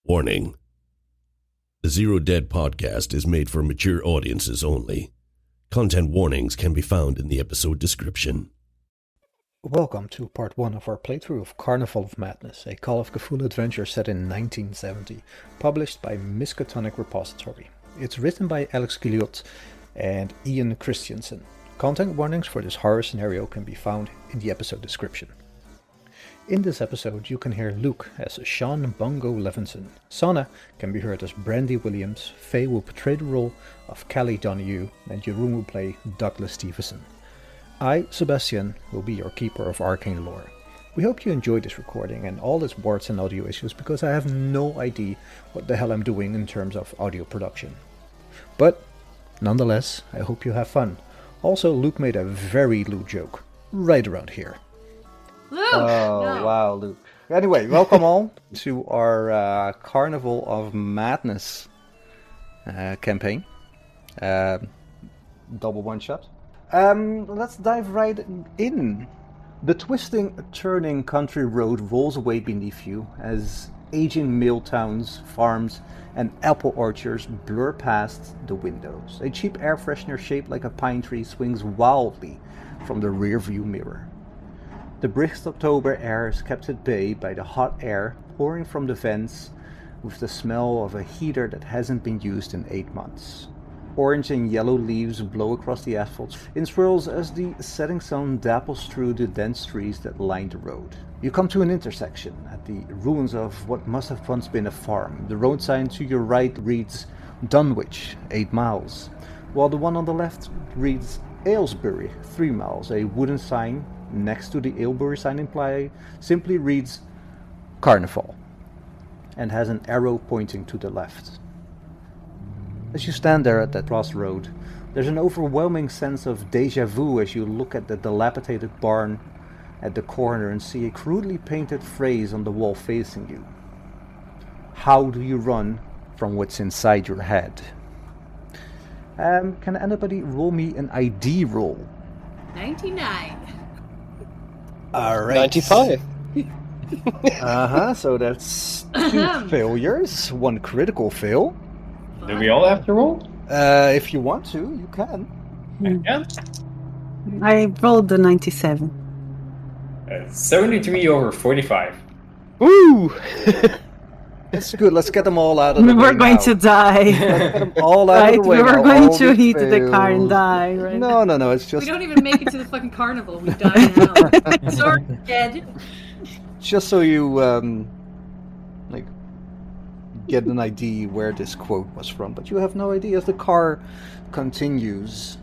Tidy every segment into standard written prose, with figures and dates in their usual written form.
Warning. The Zero Dead podcast is made for mature audiences only. Content warnings can be found in the episode description. Welcome to part 1 of our playthrough of Carnival of Madness, a Call of Cthulhu adventure set in 1970, published by Miskatonic Repository. It's written by Alex Guillotte and Ian Christiansen. Content warnings for this horror scenario can be found in the episode description. In this episode you can hear Luke as Sean Bongo Levinson. Sanne can be heard as Brandy Williams, Faye will portray the role of Kelly Donahue, and Jeroen will play Douglas Stevenson. I, Sebastian, will be your keeper of arcane lore. We hope you enjoyed this recording and all its words and audio issues, because I have no idea what the hell I'm doing in terms of audio production. But, nonetheless, I hope you have fun. Also, Luke made a very Luke joke, right around here. Luke! Oh, no. Wow, Luke. Anyway, welcome all to our Carnival of Madness campaign. Double one-shot. Let's dive right in. The twisting, turning country road rolls away beneath you as aging mill towns, farms, and apple orchards blur past the windows. A cheap air freshener shaped like a pine tree swings wildly from the rearview mirror. The brisk October air is kept at bay by the hot air pouring from the vents with the smell of a heater that hasn't been used in 8 months. Orange and yellow leaves blow across the asphalt in swirls as the setting sun dapples through the dense trees that line the road. You come to an intersection at the ruins of what must have once been a farm. The road sign to your right reads Dunwich, 8 miles, while the one on the left reads Aylesbury, 3 miles. A wooden sign next to the Aylesbury sign simply reads Carnival and has an arrow pointing to the left. As you stand there at that crossroad, there's an overwhelming sense of déjà vu as you look at the dilapidated barn at the corner and see a crudely painted phrase on the wall facing you. How do you run from what's inside your head? Can anybody roll me an ID roll? 99. Alright. 95. So that's 2 failures, 1 critical fail. Do we all have to roll? If you want to, you can. Yeah. I rolled the 97. 73 over 45. Woo! That's good. Let's get them all out of the way. We were going to die. Let's get them all out Right? of the way. We were now. going All to the hit the car and fails. die, right? No. It's just We don't even make it to the fucking carnival. We die now. Sorry, dead. just so you get an idea where this quote was from. But you have no idea. As the car continues,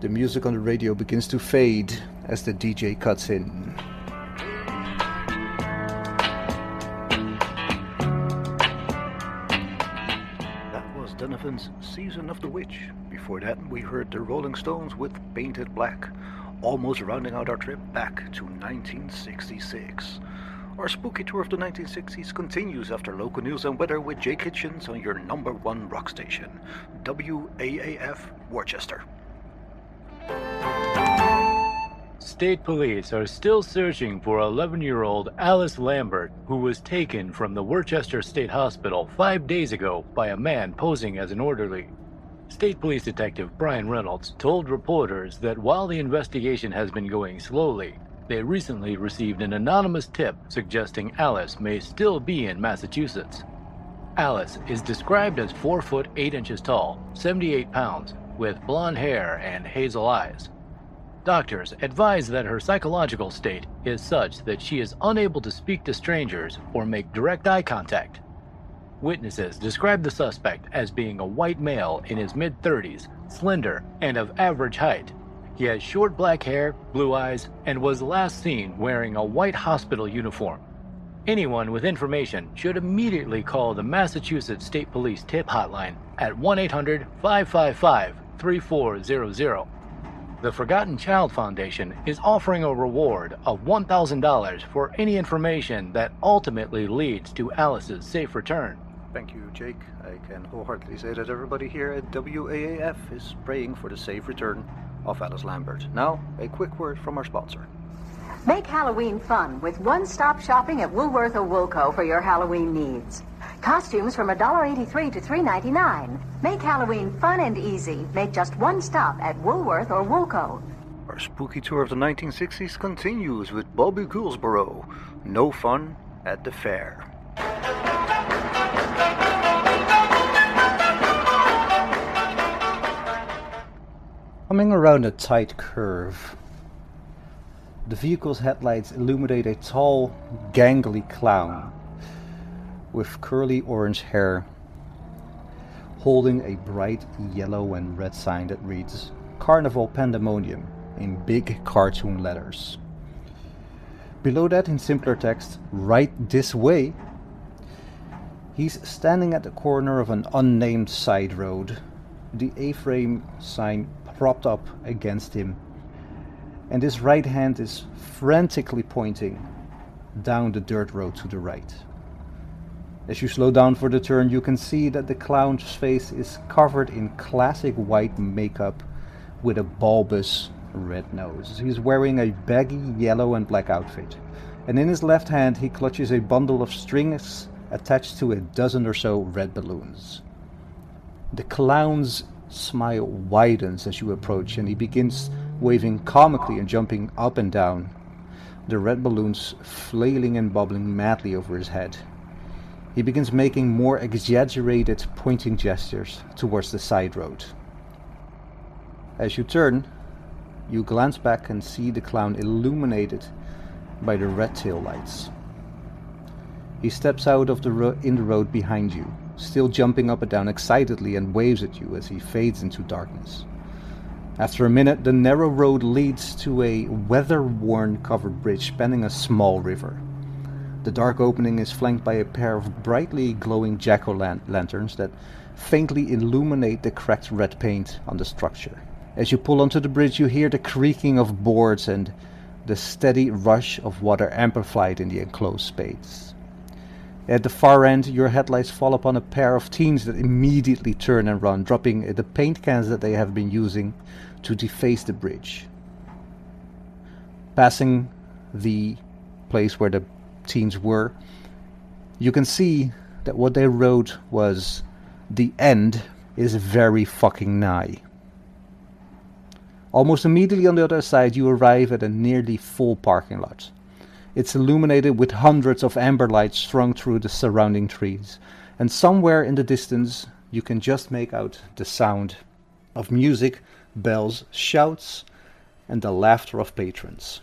the music on the radio begins to fade as the DJ cuts in. That was Donovan's Season of the Witch. Before that, we heard the Rolling Stones with Painted Black, almost rounding out our trip back to 1966. Our spooky tour of the 1960s continues after local news and weather with Jake Hitchens on your number 1 rock station, WAAF Worcester. State police are still searching for 11-year-old Alice Lambert, who was taken from the Worcester State Hospital 5 days ago by a man posing as an orderly. State Police Detective Brian Reynolds told reporters that while the investigation has been going slowly, they recently received an anonymous tip suggesting Alice may still be in Massachusetts. Alice is described as 4 foot 8 inches tall, 78 pounds, with blonde hair and hazel eyes. Doctors advise that her psychological state is such that she is unable to speak to strangers or make direct eye contact. Witnesses describe the suspect as being a white male in his mid-30s, slender, and of average height. He has short black hair, blue eyes, and was last seen wearing a white hospital uniform. Anyone with information should immediately call the Massachusetts State Police tip hotline at 1-800-555-3400. The Forgotten Child Foundation is offering a reward of $1,000 for any information that ultimately leads to Alice's safe return. Thank you, Jake. I can wholeheartedly say that everybody here at WAAF is praying for the safe return of Alice Lambert. Now, a quick word from our sponsor. Make Halloween fun with one-stop shopping at Woolworth or Woolco for your Halloween needs. Costumes from $1.83 to $3.99. Make Halloween fun and easy. Make just one stop at Woolworth or Woolco. Our spooky tour of the 1960s continues with Bobby Gouldsborough. No fun at the fair. Coming around a tight curve, the vehicle's headlights illuminate a tall, gangly clown with curly orange hair, holding a bright yellow and red sign that reads Carnival Pandemonium in big cartoon letters. Below that, in simpler text, right this way, he's standing at the corner of an unnamed side road, the A-frame sign propped up against him, and his right hand is frantically pointing down the dirt road to the right. As you slow down for the turn, you can see that the clown's face is covered in classic white makeup with a bulbous red nose. He's wearing a baggy yellow and black outfit, and in his left hand he clutches a bundle of strings attached to a dozen or so red balloons. The clown's smile widens as you approach, and he begins waving comically and jumping up and down, the red balloons flailing and bubbling madly over his head. He begins making more exaggerated pointing gestures towards the side road. As you turn, you glance back and see the clown illuminated by the red tail lights. He steps out of the road behind you, still jumping up and down excitedly, and waves at you as he fades into darkness. After a minute, the narrow road leads to a weather-worn covered bridge spanning a small river. The dark opening is flanked by a pair of brightly glowing jack-o'-lanterns that faintly illuminate the cracked red paint on the structure. As you pull onto the bridge, you hear the creaking of boards and the steady rush of water amplified in the enclosed space. At the far end, your headlights fall upon a pair of teens that immediately turn and run, dropping the paint cans that they have been using to deface the bridge. Passing the place where the teens were, you can see that what they wrote was, "The end is very fucking nigh." Almost immediately on the other side, you arrive at a nearly full parking lot. It's illuminated with hundreds of amber lights strung through the surrounding trees, and somewhere in the distance you can just make out the sound of music, bells, shouts, and the laughter of patrons.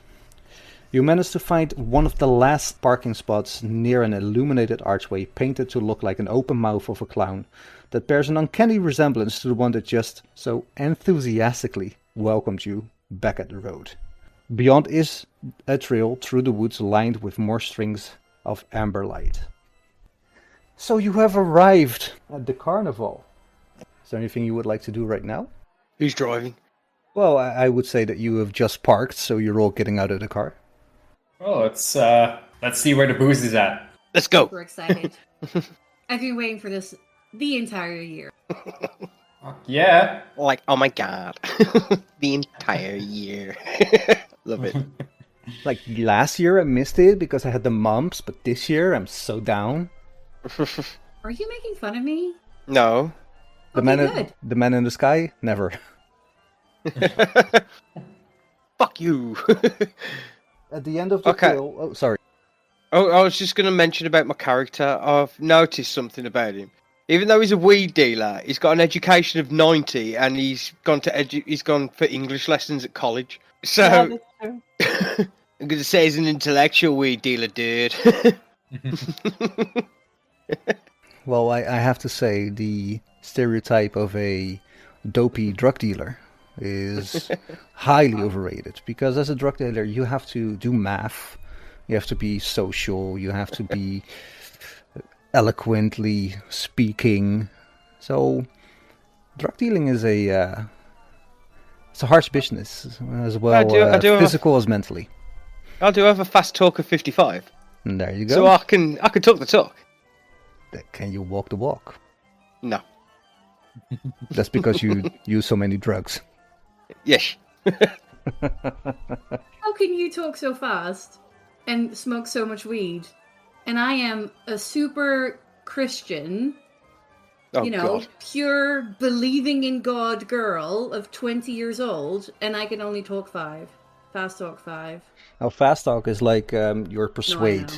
You manage to find one of the last parking spots near an illuminated archway painted to look like an open mouth of a clown that bears an uncanny resemblance to the one that just so enthusiastically welcomed you back at the road. Beyond is a trail through the woods lined with more strings of amber light. So you have arrived at the carnival. Is there anything you would like to do right now? Who's driving? Well, I would say that you have just parked, so you're all getting out of the car. Oh, let's see where the booze is at. Let's go. We're excited. I've been waiting for this the entire year. Yeah. Like, oh my god. The entire year. Love it. Like last year I missed it because I had the mumps, but this year I'm so down. Are you making fun of me? No. The man in the sky? Never. Fuck you. At the end of the trail... Oh, sorry. Oh, I was just going to mention about my character. I've noticed something about him. Even though he's a weed dealer, he's got an education of 90, and he's gone for English lessons at college. So Yeah, I'm going to say he's an intellectual weed dealer, dude. Well, I have to say the stereotype of a dopey drug dealer is highly overrated, because as a drug dealer you have to do math, you have to be social, you have to be eloquently speaking. So drug dealing is it's a harsh business as well, physical as mentally. I do have a fast talk of 55. And there you go. So I can talk the talk. Can you walk the walk? No. That's because you use so many drugs. Yes. How can you talk so fast and smoke so much weed? And I am a super Christian, Oh, God. pure believing in God girl of 20 years old, and I can only talk 5. Fast talk 5. Now, fast talk is like your persuade.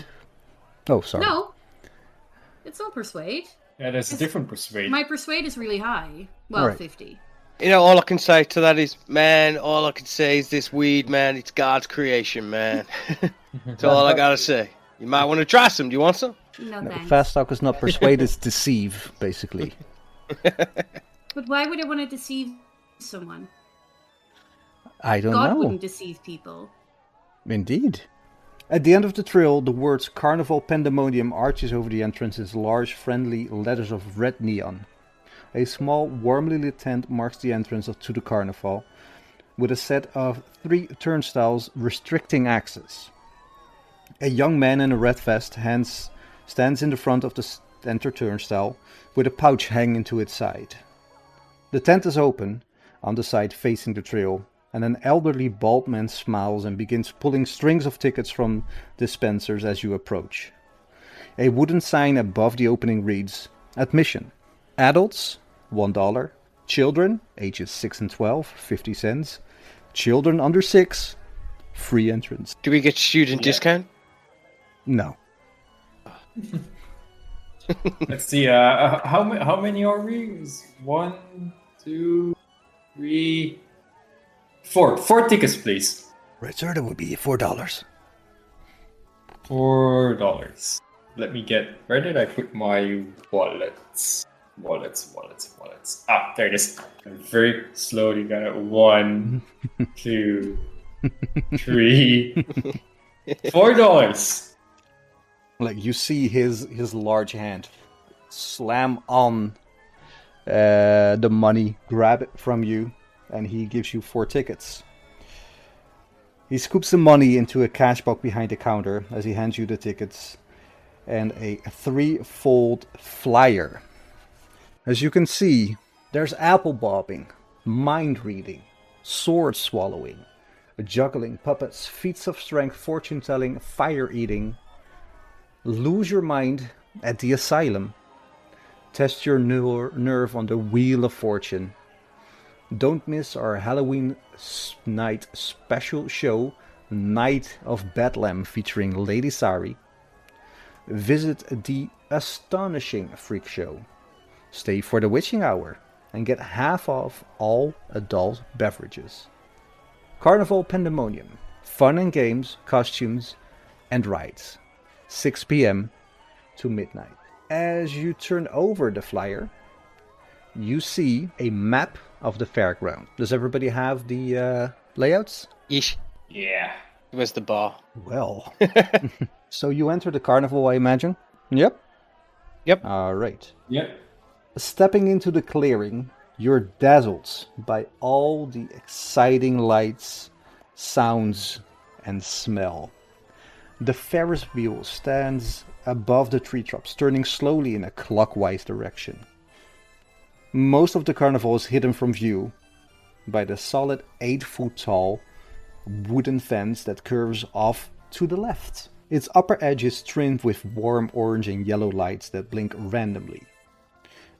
No, Oh, sorry. No, it's not persuade. Yeah, there's a different persuade. My persuade is really high. Well, Right. 50. All I can say to that is, man, all I can say is this weed, man, it's God's creation, man. That's all I gotta say. You might want to try some. Do you want some? No, No, thanks. fast talk is not persuade, it's deceive, basically. But why would I want to deceive someone? I don't God know. wouldn't deceive people. Indeed. At the end of the trail, the words Carnival Pandemonium arches over the entrance in large, friendly letters of red neon. A small, warmly lit tent marks the entrance to the carnival, with a set of 3 turnstiles restricting access. A young man in a red vest stands in the front of the center turnstile, with a pouch hanging to its side. The tent is open, on the side facing the trail, and an elderly bald man smiles and begins pulling strings of tickets from dispensers as you approach. A wooden sign above the opening reads, Admission. Adults, $1. Children, ages 6 and 12, 50 cents. Children under 6, free entrance. Do we get student discount? No. Let's see. How many are we? 1, 2, 3, 4. 4 tickets, please. Right, sir, that would be $4. $4. Let me get. Where did I put my wallets? Wallets. Ah, there it is. I'm very slowly gonna 1, 2, 3, $4. Like, you see his large hand slam on the money, grab it from you, and he gives you 4 tickets. He scoops the money into a cash box behind the counter as he hands you the tickets and a 3-fold flyer. As you can see, there's apple bobbing, mind reading, sword swallowing, juggling, puppets, feats of strength, fortune telling, fire eating, lose your mind at the asylum, test your nerve on the wheel of fortune. Don't miss our Halloween night special show, Night of Bedlam, featuring Lady Sari. Visit the astonishing freak show. Stay for the witching hour and get half off all adult beverages. Carnival Pandemonium, fun and games, costumes, and rides. 6 p.m. to midnight. As you turn over the flyer, you see a map of the fairground. Does everybody have the layouts? Yeesh. Yeah. Where's the bar? Well. So you enter the carnival, I imagine? Yep. All right. Yep. Stepping into the clearing, you're dazzled by all the exciting lights, sounds, and smell. The Ferris wheel stands above the treetops, turning slowly in a clockwise direction. Most of the carnival is hidden from view by the solid 8-foot-tall wooden fence that curves off to the left. Its upper edge is trimmed with warm orange and yellow lights that blink randomly.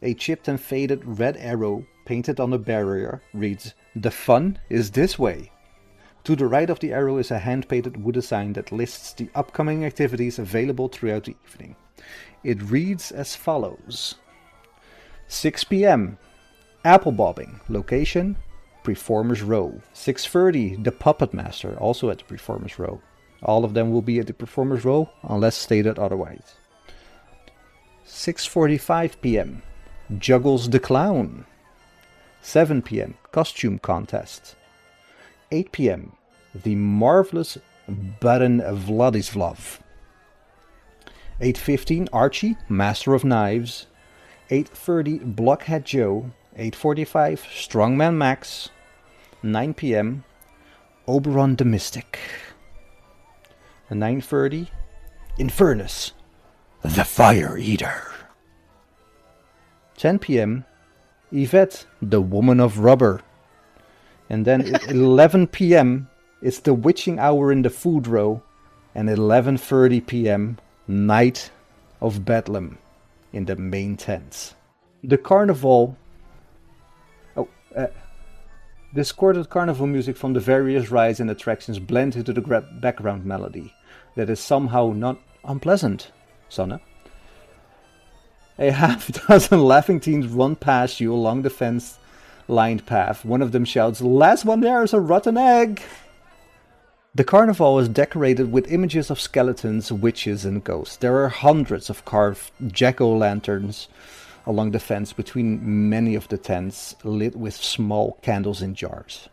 A chipped and faded red arrow painted on the barrier reads, "The fun is this way." To the right of the arrow is a hand-painted wooden sign that lists the upcoming activities available throughout the evening. It reads as follows. 6 p.m. Apple bobbing. Location, Performers Row. 6:30, The Puppet Master, also at the Performers Row. All of them will be at the Performers Row, unless stated otherwise. 6:45 p.m. Juggles the Clown. 7 p.m. Costume Contest. 8 p.m. The Marvelous Baron Vladislav. 8:15 Archie, Master of Knives. 8:30 Blockhead Joe. 8:45 Strongman Max. 9 p.m. Oberon the Mystic. 9:30 Infernus, the Fire Eater. 10 p.m. Yvette, the Woman of Rubber. And then at 11 p.m. it's the Witching Hour in the Food Row. And 11:30 p.m. Night of Bedlam. in the main tents. The carnival... discordant carnival music from the various rides and attractions blend into the background melody that is somehow not unpleasant, Sanne. A half-dozen laughing teens run past you along the fence-lined path. One of them shouts, "Last one there is a rotten egg!" The carnival is decorated with images of skeletons, witches and ghosts. There are hundreds of carved jack-o'-lanterns along the fence between many of the tents, lit with small candles in jars.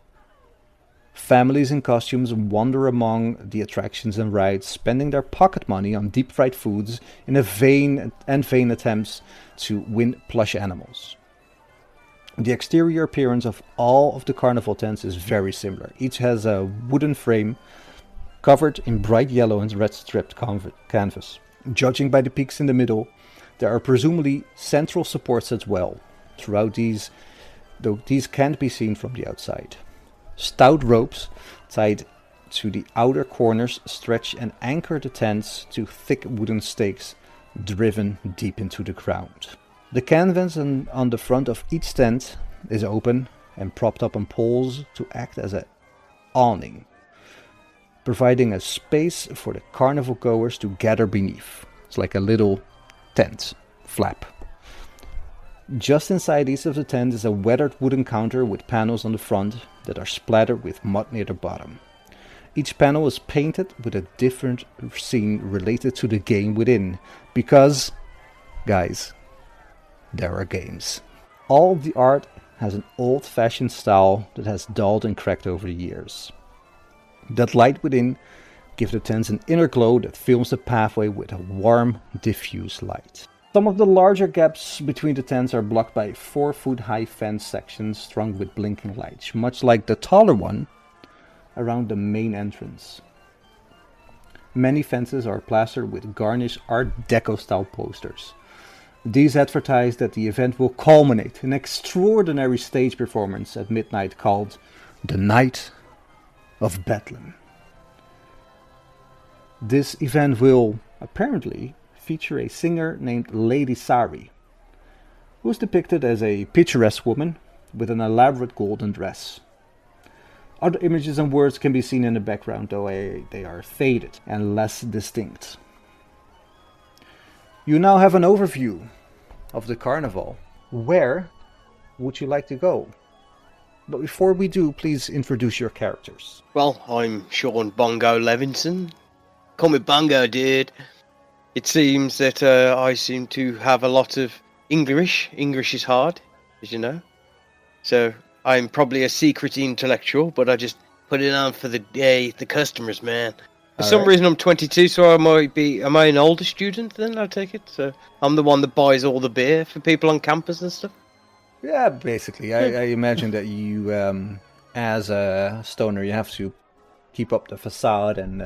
Families in costumes wander among the attractions and rides, spending their pocket money on deep-fried foods in a vain attempts to win plush animals. The exterior appearance of all of the carnival tents is very similar. Each has a wooden frame covered in bright yellow and red striped canvas. Judging by the peaks in the middle, there are presumably central supports as well. Throughout these, though these can't be seen from the outside. Stout ropes tied to the outer corners stretch and anchor the tents to thick wooden stakes driven deep into the ground. The canvas on the front of each tent is open and propped up on poles to act as an awning, providing a space for the carnival goers to gather beneath. It's like a little tent flap. Just inside each of the tents is a weathered wooden counter with panels on the front that are splattered with mud near the bottom. Each panel is painted with a different scene related to the game within, because, guys, there are games. All of the art has an old-fashioned style that has dulled and cracked over the years. That light within gives the tents an inner glow that fills the pathway with a warm, diffuse light. Some of the larger gaps between the tents are blocked by 4-foot-high fence sections strung with blinking lights, much like the taller one around the main entrance. Many fences are plastered with garnished Art Deco-style posters. These advertise that the event will culminate in an extraordinary stage performance at midnight called The Night of Bedlam. This event will, apparently, feature a singer named Lady Sari, who is depicted as a picturesque woman with an elaborate golden dress. Other images and words can be seen in the background, though they are faded and less distinct. You now have an overview of the carnival. Where would you like to go? But before we do, please introduce your characters. Well, I'm Sean Bongo Levinson. Call me Bongo, dude. It seems that I seem to have a lot of English. English is hard, as you know. So I'm probably a secret intellectual, but I just put it on for the customers, man. For some reason I'm 22, so am I an older student then, I take it? So I'm the one that buys all the beer for people on campus and stuff? Yeah, basically. I imagine that you, as a stoner, you have to keep up the facade and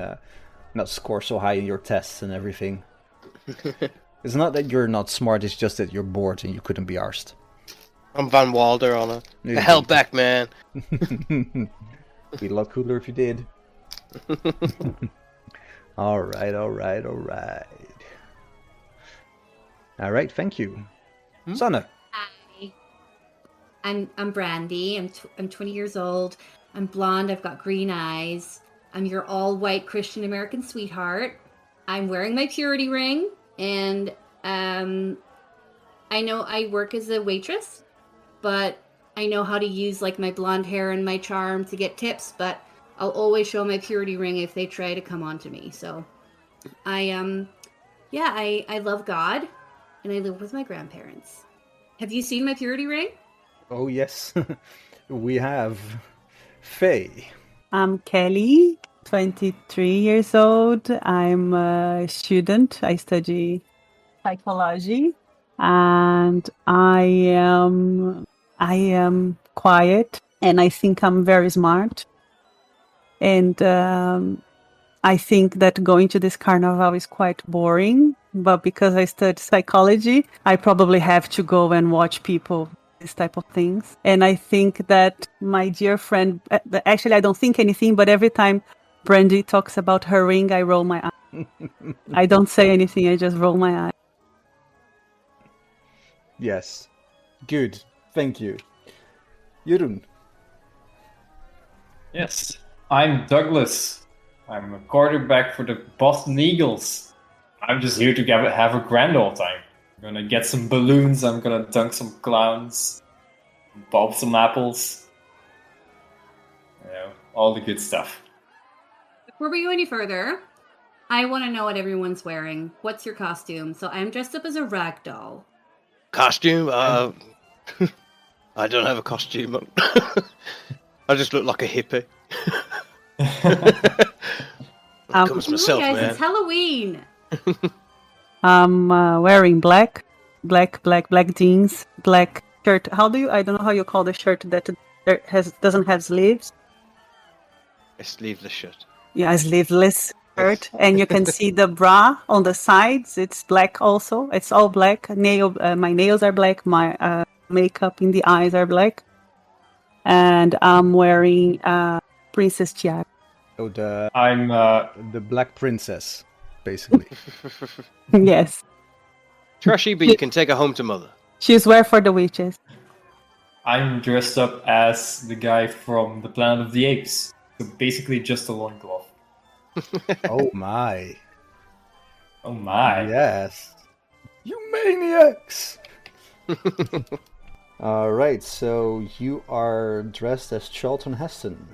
not score so high in your tests and everything. It's not that you're not smart, it's just that you're bored and you couldn't be arsed. I'm Van Wilder on it. The hell back, man. Be a lot cooler if you did. Alright, thank you. Sanne. Hi. I'm Brandy. I'm 20 years old. I'm blonde. I've got green eyes. I'm your all-white Christian American sweetheart. I'm wearing my purity ring, and I know I work as a waitress, but I know how to use like my blonde hair and my charm to get tips, but I'll always show my purity ring if they try to come on to me. So I love God, and I live with my grandparents. Have you seen my purity ring? Oh yes, we have. Faye. I'm Kelly, 23 years old. I'm a student. I study psychology, and I am quiet, and I think I'm very smart. And I think that going to this carnival is quite boring, but because I study psychology, I probably have to go and watch people, this type of things. And I think that my dear friend, actually I don't think anything, but every time Brandy talks about her ring, I roll my eye. I don't say anything, I just roll my eye. Yes. Good. Thank you. Jeroen. Yes, I'm Douglas. I'm a quarterback for the Boston Eagles. I'm just here to have a grand old time. I'm gonna get some balloons, I'm gonna dunk some clowns, pop some apples. You know, all the good stuff. Before we go any further, I want to know what everyone's wearing. What's your costume? So I'm dressed up as a rag doll. Costume? I don't have a costume on. I just look like a hippie. Comes Come myself, on, guys, man. it's Halloween. I'm wearing black jeans, black shirt. I don't know how you call the shirt that doesn't have sleeves. A sleeveless shirt. Yeah, a sleeveless shirt, and you can see the bra on the sides. It's black also. It's all black. My nails are black. My makeup in the eyes are black, and I'm wearing princess tiara. So I'm the Black Princess, basically. Yes, Trashy, but you can take her home to mother. she's wear for the witches. I'm dressed up as the guy from the Planet of the Apes. So basically just a loincloth. Oh my. Oh my. Yes. You maniacs! Alright, so you are dressed as Charlton Heston.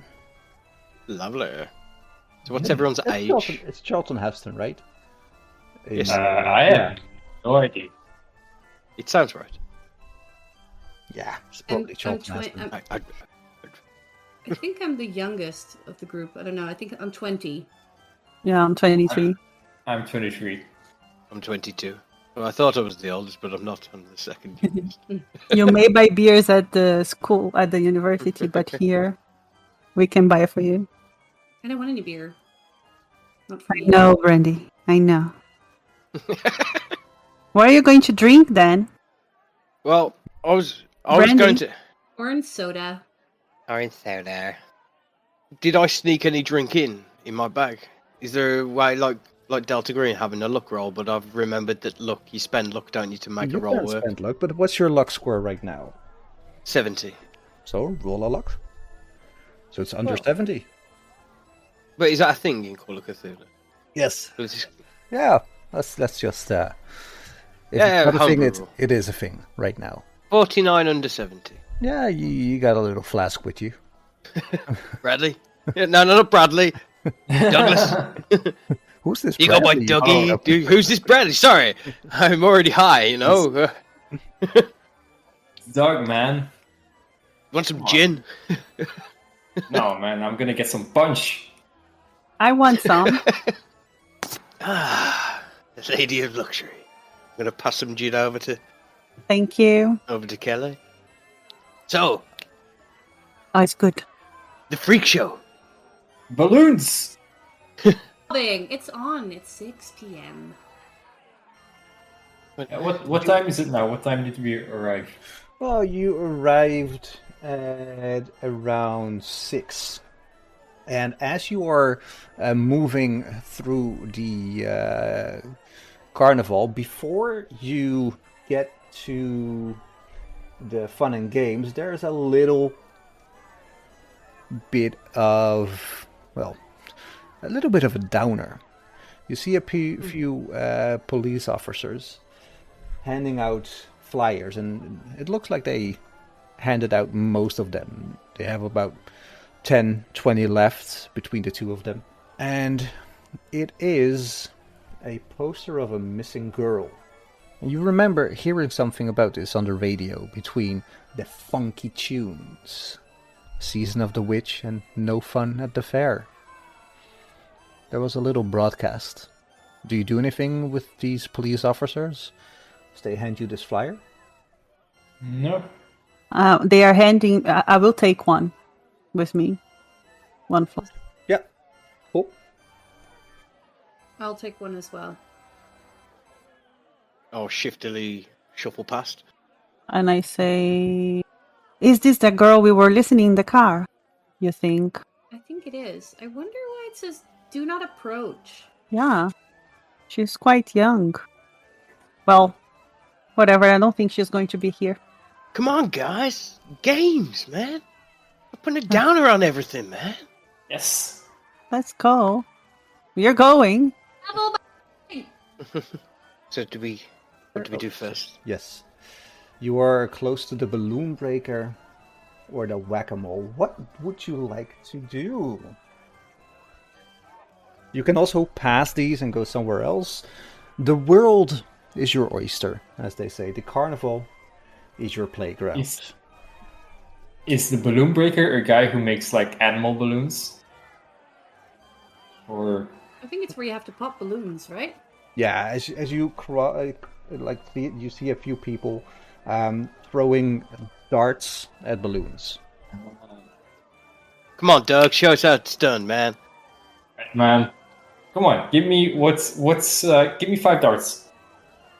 Lovely. So what's everyone's age? It's Charlton Heston, right? Yes. I have no idea. It sounds right. Yeah, it's probably I'm Charlton Heston. I think I'm the youngest of the group. I don't know. I think I'm 20. Yeah, I'm 23. I'm 23. I'm 22. Well, I thought I was the oldest, but I'm not. I'm the second youngest. You may buy beers at the school, at the university, but here we can buy it for you. I don't want any beer. Not for I me. know, Brandy. I know. What are you going to drink then? Well, I was Brandy? going to. Orange soda. Orange soda. Did I sneak any drink in my bag? Is there a way, like Delta Green having a luck roll? But I've remembered that luck, you spend luck, don't you, to make You a roll can work? spend luck, but what's your luck score right now? 70. So, roll a luck. So it's under Well. 70. But is that a thing in Call of Cthulhu? Yes. Or is this- Yeah, let's just... if Yeah, it's not a thing, humble. it is a thing right now. 49 under 70. Yeah, you got a little flask with you. Bradley? Yeah, no, not Bradley. Douglas. Who's this You go by Bradley? Dougie. Oh, Dude, who's this Bradley? Sorry. I'm already high, you know. Dog, man. Want some gin? No, man, I'm gonna get some punch. I want some. The lady of luxury. I'm going to pass some gin over to Thank you. Kelly. So, Oh, it's good. the freak show. Balloons! It's on. It's 6 p.m. What time is it now? What time did we arrive? Well, you arrived at around 6. And as you are moving through the carnival, before you get to the fun and games, there's a little bit of, well, a little bit of a downer. You see a few police officers handing out flyers, and it looks like they handed out most of them. They have about 10, 20 left between the two of them. And it is a poster of a missing girl. And you remember hearing something about this on the radio between the funky tunes, Season of the Witch, and No Fun at the Fair. There was a little broadcast. Do you do anything with these police officers? Does they hand you this flyer? No. They are handing. I will take one with me. One flyer. Yeah. Cool. I'll take one as well. Oh, shiftily shuffle past. And I say, "Is this the girl we were listening in the car? You think?" I think it is. I wonder why it says "Do not approach." Yeah, she's quite young. Well, Whatever, I don't think she's going to be here. Come on, guys. Games, man. I'm putting a downer on everything, man. Yes. Let's go. You're going. So what do we do first? Yes. You are close to the balloon breaker or the whack-a-mole. What would you like to do? You can also pass these and go somewhere else. The world is your oyster, as they say. The carnival is your playground. Is the balloon breaker a guy who makes like animal balloons? Or I think it's where you have to pop balloons, right? Yeah, as you you see a few people throwing darts at balloons. Come on, Doug. Show us how it's done, man. right, man, come on, give me give me 5 darts.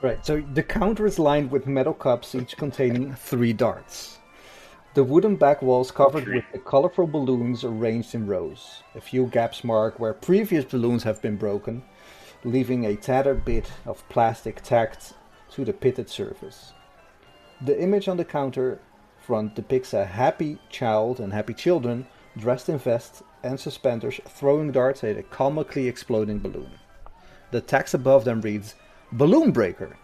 Right, so the counter is lined with metal cups, each containing 3 darts. The wooden back walls covered with the colorful balloons arranged in rows. A few gaps mark where previous balloons have been broken, leaving a tattered bit of plastic tacked to the pitted surface. The image on the counter front depicts a happy child and happy children dressed in vests and suspenders throwing darts at a comically exploding balloon. The text above them reads, "Balloon Breaker."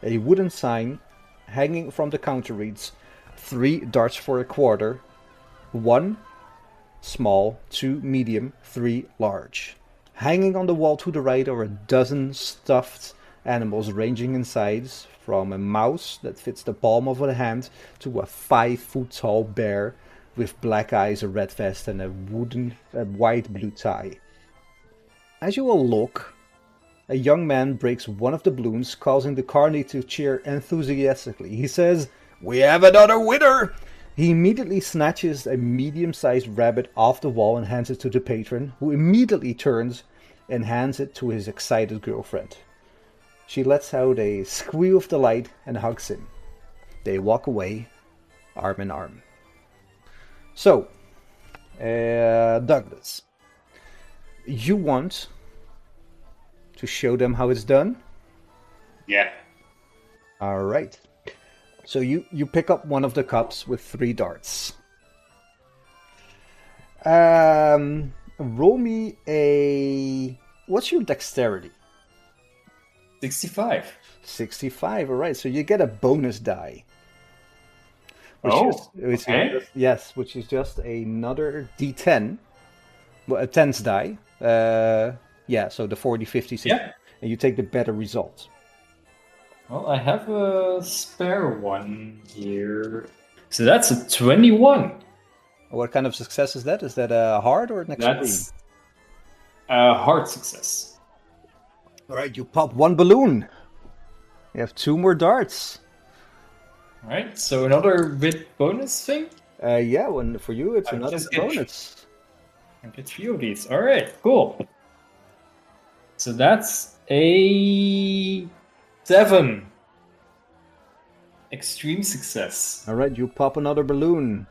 A wooden sign hanging from the counter reads, 3 darts for a quarter, 1 small, 2 medium, 3 large. Hanging on the wall to the right are a dozen stuffed animals ranging in size from a mouse that fits the palm of a hand to a 5-foot-tall bear with black eyes, a red vest, and a white blue tie. As you all look, a young man breaks one of the balloons, causing the carny to cheer enthusiastically. He says, "We have another winner!" He immediately snatches a medium-sized rabbit off the wall and hands it to the patron, who immediately turns and hands it to his excited girlfriend. She lets out a squeal of delight and hugs him. They walk away, arm in arm. So, Douglas, you want to show them how it's done? Yeah. All right. So you pick up one of the cups with 3 darts. Roll me a... What's your dexterity? 65. 65, all right. So you get a bonus die. Okay. Yes, which is just another D10. Well, a tens die. Yeah, so the 40, 50, 60. Yeah. And you take the better result. Well, I have a spare one here. So that's a 21. What kind of success is that? Is that a hard or an extreme? That's a hard success. All right, you pop 1 balloon. You have 2 more darts. Alright, so another bit bonus thing? Yeah, well, for you it's I another just get- bonus. I get 3 of these. Alright, cool. So that's a 7. Extreme success. All right, you pop another balloon.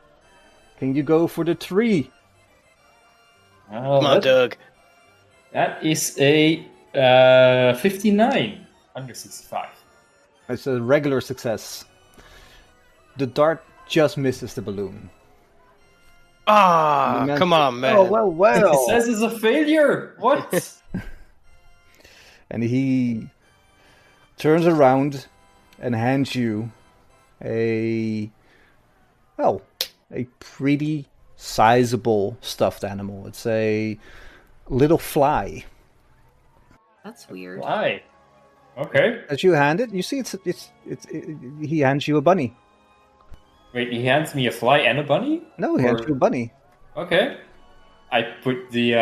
Can you go for the 3? Come on, Doug. That is a 59 under 65. It's a regular success. The dart just misses the balloon. Ah, Man- come on, man. Oh, well. It says it's a failure. What? And he turns around and hands you a pretty sizable stuffed animal. It's a little fly. That's weird. Why? Okay. As you hand it, you see he hands you a bunny. Wait, he hands me a fly and a bunny? No, he hands you a bunny. Okay. I put the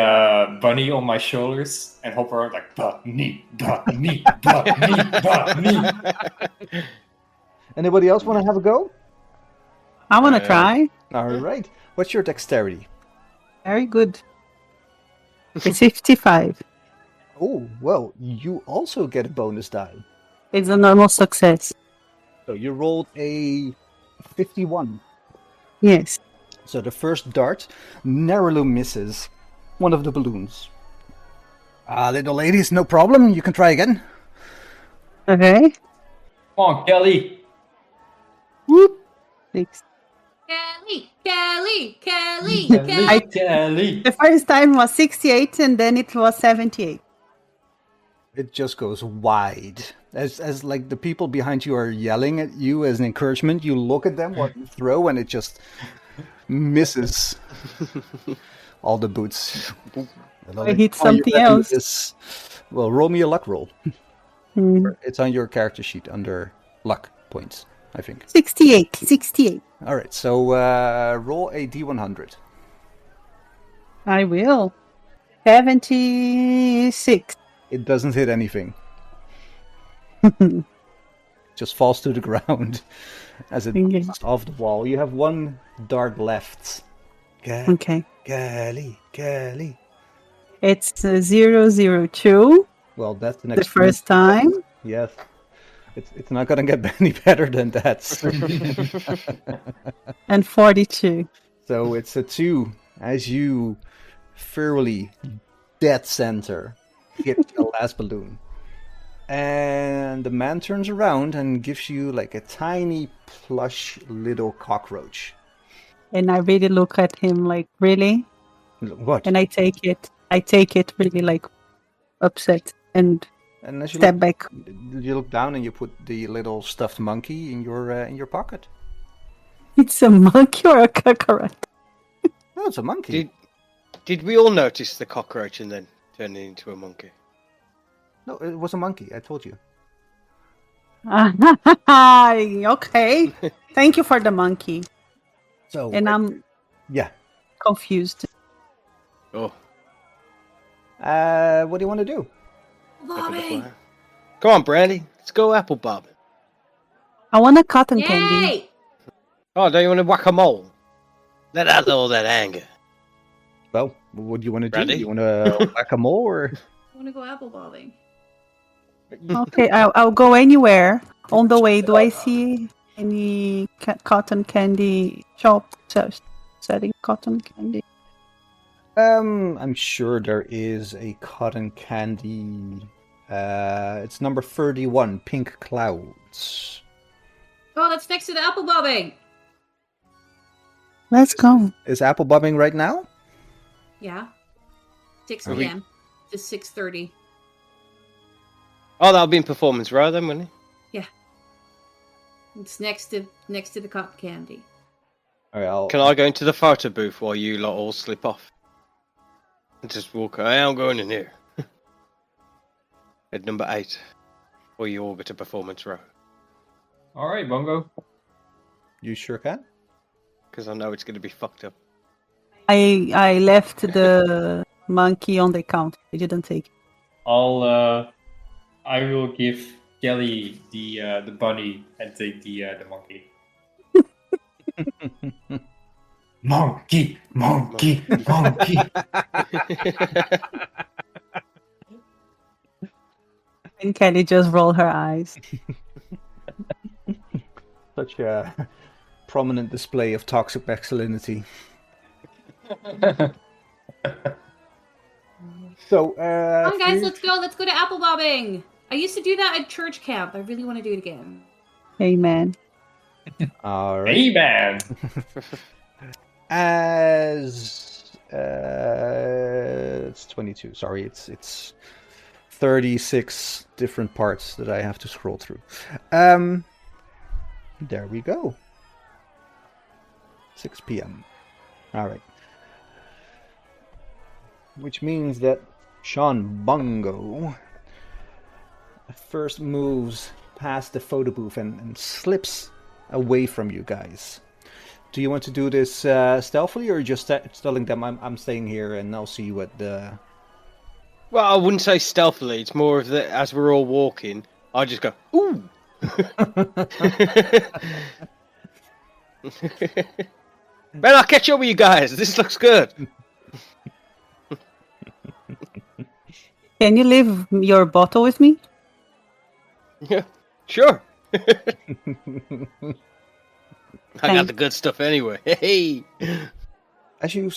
bunny on my shoulders and hop around like bunny, bunny, bunny, bunny. Anybody else want to have a go? I want to try. All right. What's your dexterity? Very good. It's 55. Oh, well, you also get a bonus die. It's a normal success. So you rolled a 51. Yes. So the first dart narrowly misses one of the balloons. Little ladies, no problem. You can try again. Okay. Come on, Kelly. Whoop. 6. Kelly, Kelly, Kelly, Kelly, Kelly. Kelly. The first time was 68 and then it was 78. It just goes wide. As like the people behind you are yelling at you as an encouragement, you look at them while you throw and it just misses all the boots. I hit something else. Well, roll me a luck roll. Mm. It's on your character sheet under luck points, I think. 68. All right, so roll a d100. I will. 76. It doesn't hit anything. Just falls to the ground as it Okay. falls off the wall. You have one dart left. Okay. Kelly. It's 002. Well, that's the The next first time. Yes. It's not going to get any better than that. And 42. So it's a 2 as you fairly dead center hit the last balloon. And the man turns around and gives you like a tiny plush little cockroach. And I really look at him like, really? What? And I take it really like upset and And as you step back. you look down and you put the little stuffed monkey in your pocket. It's a monkey or a cockroach? Oh, it's a monkey. Did we all notice the cockroach and then turn it into a monkey? No, it was a monkey. I told you. Okay. Thank you for the monkey. So And I'm yeah. confused. Oh. What do you want to do? Bobby. Come on, Brandy. Let's go apple bobbing. I want a cotton candy. Yay! Oh, don't you want to whack-a-mole? Let out all that anger. Well, what do you want to do? Brandy? You want to whack a mole or? I want to go apple bobbing. Okay, I'll go anywhere. On the way, do I see any cotton candy shop selling cotton candy? I'm sure there is a cotton candy. It's number 31, Pink Clouds. Oh, that's next to the apple bobbing. Let's go. Is apple bobbing right now? Yeah. 6 Are we- p.m. to 6:30. Oh, that'll be in Performance Row then, won't it? It's next to the cotton candy. All right, Can I go into the photo booth while you lot all slip off? And just walk. I'm going in here. At number 8. Or you all go to Performance Row. All right, Bongo. You sure can. Because I know it's going to be fucked up. I left the monkey on the counter. I didn't take it. I will give Kelly the bunny and take the monkey. Monkey. And Kelly just rolled her eyes. Such a prominent display of toxic masculinity. So, Come on, guys, let's go. Let's go to apple bobbing. I used to do that at church camp. I really want to do it again. Amen. all right. Hey, man. As it's 22. Sorry, it's 36 different parts that I have to scroll through. There we go. 6 p.m. All right. Which means that Sean Bongo first moves past the photo booth and slips away from you guys. Do you want to do this stealthily, or just telling them I'm staying here and I'll see you at the... Well, I wouldn't say stealthily. It's more of that as we're all walking, I just go, ooh! Man, I'll catch up with you guys. This looks good. Can you leave your bottle with me? Yeah, sure. I got Thanks. the good stuff anyway. Hey. As you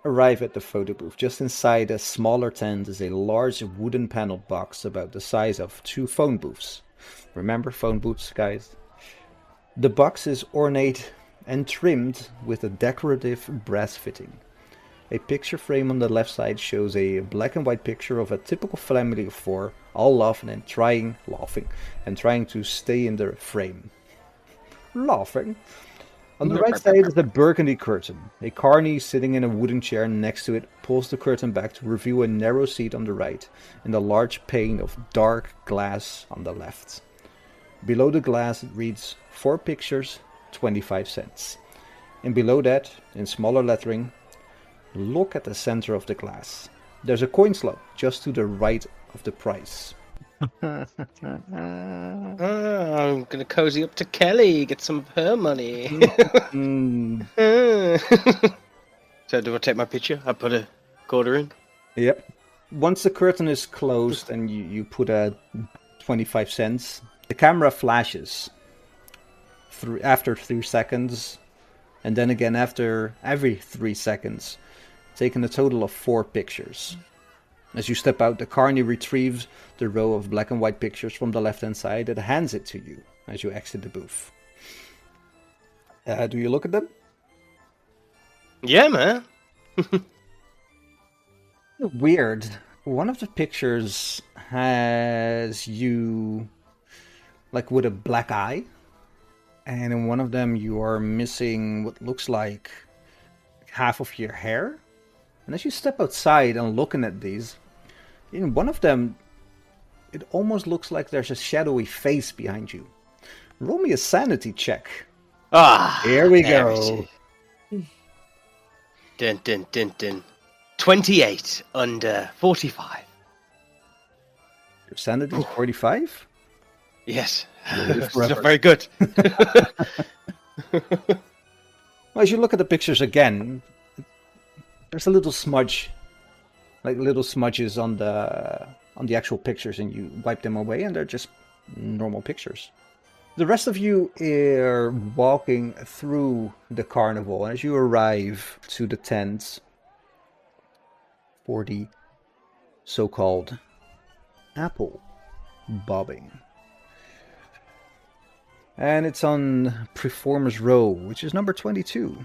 arrive at the photo booth, just inside a smaller tent is a large wooden paneled box about the size of 2 phone booths. Remember phone booths, guys. The box is ornate and trimmed with a decorative brass fitting. A picture frame on the left side shows a black and white picture of a typical family of four, all laughing and trying to stay in the frame. Laughing. On the right side is a burgundy curtain. A carny sitting in a wooden chair next to it pulls the curtain back to reveal a narrow seat on the right and a large pane of dark glass on the left. Below the glass it reads 4 pictures, 25 cents. And below that, in smaller lettering, look at the center of the glass. There's a coin slot just to the right of the price. I'm gonna cozy up to Kelly, get some of her money. So do I take my picture? I put a quarter in? Yep. Once the curtain is closed and you put a 25 cents, the camera flashes after 3 seconds, and then again after every 3 seconds, taking a total of 4 pictures. As you step out, the carny retrieves the row of black and white pictures from the left-hand side and hands it to you as you exit the booth. Do you look at them? Yeah, man. Weird. One of the pictures has you like with a black eye, and in one of them you are missing what looks like half of your hair. And as you step outside and looking at these, in one of them, it almost looks like there's a shadowy face behind you. Roll me a sanity check. Here we go. Dun, dun, dun, dun. 28 under 45. Your sanity is 45? Yes. It's not very good. Well, as you look at the pictures again, there's a little smudge, like little smudges on the actual pictures, and you wipe them away and they're just normal pictures. The rest of you are walking through the carnival as you arrive to the tents for the so-called apple bobbing. And it's on Performers Row, which is number 22.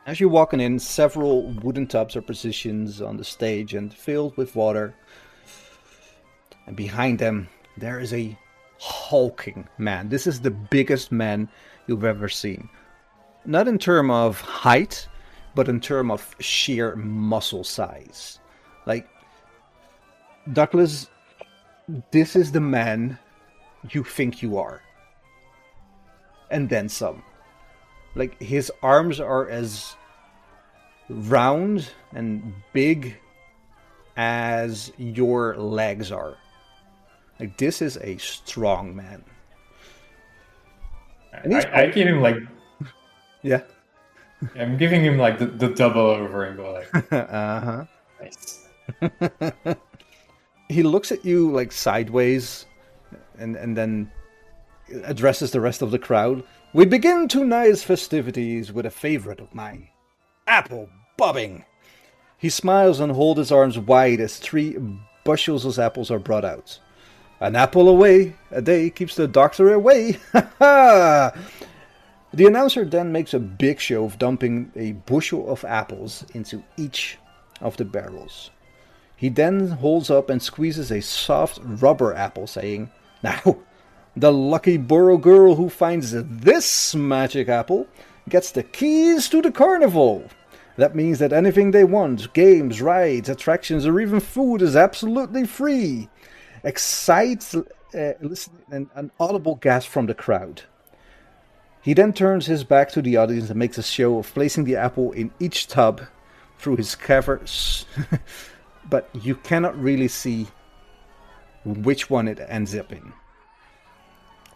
As you're walking in, several wooden tubs are positioned on the stage and filled with water. And behind them, there is a hulking man. This is the biggest man you've ever seen. Not in terms of height, but in terms of sheer muscle size. Like, Douglas, this is the man you think you are. And then some. Like, his arms are as round and big as your legs are. Like, this is a strong man. And I give him like... Yeah. I'm giving him like the double over and go like... Uh-huh. Nice. He looks at you like sideways and then addresses the rest of the crowd. We begin tonight's festivities with a favorite of mine, apple bobbing. He smiles and holds his arms wide as 3 bushels of apples are brought out. An apple a day keeps the doctor away. Ha ha! The announcer then makes a big show of dumping a bushel of apples into each of the barrels. He then holds up and squeezes a soft rubber apple, saying, "Now, the lucky burrow girl who finds this magic apple gets the keys to the carnival. That means that anything they want, games, rides, attractions, or even food is absolutely free." Excites an audible gasp from the crowd. He then turns his back to the audience and makes a show of placing the apple in each tub through his cavers, but you cannot really see which one it ends up in.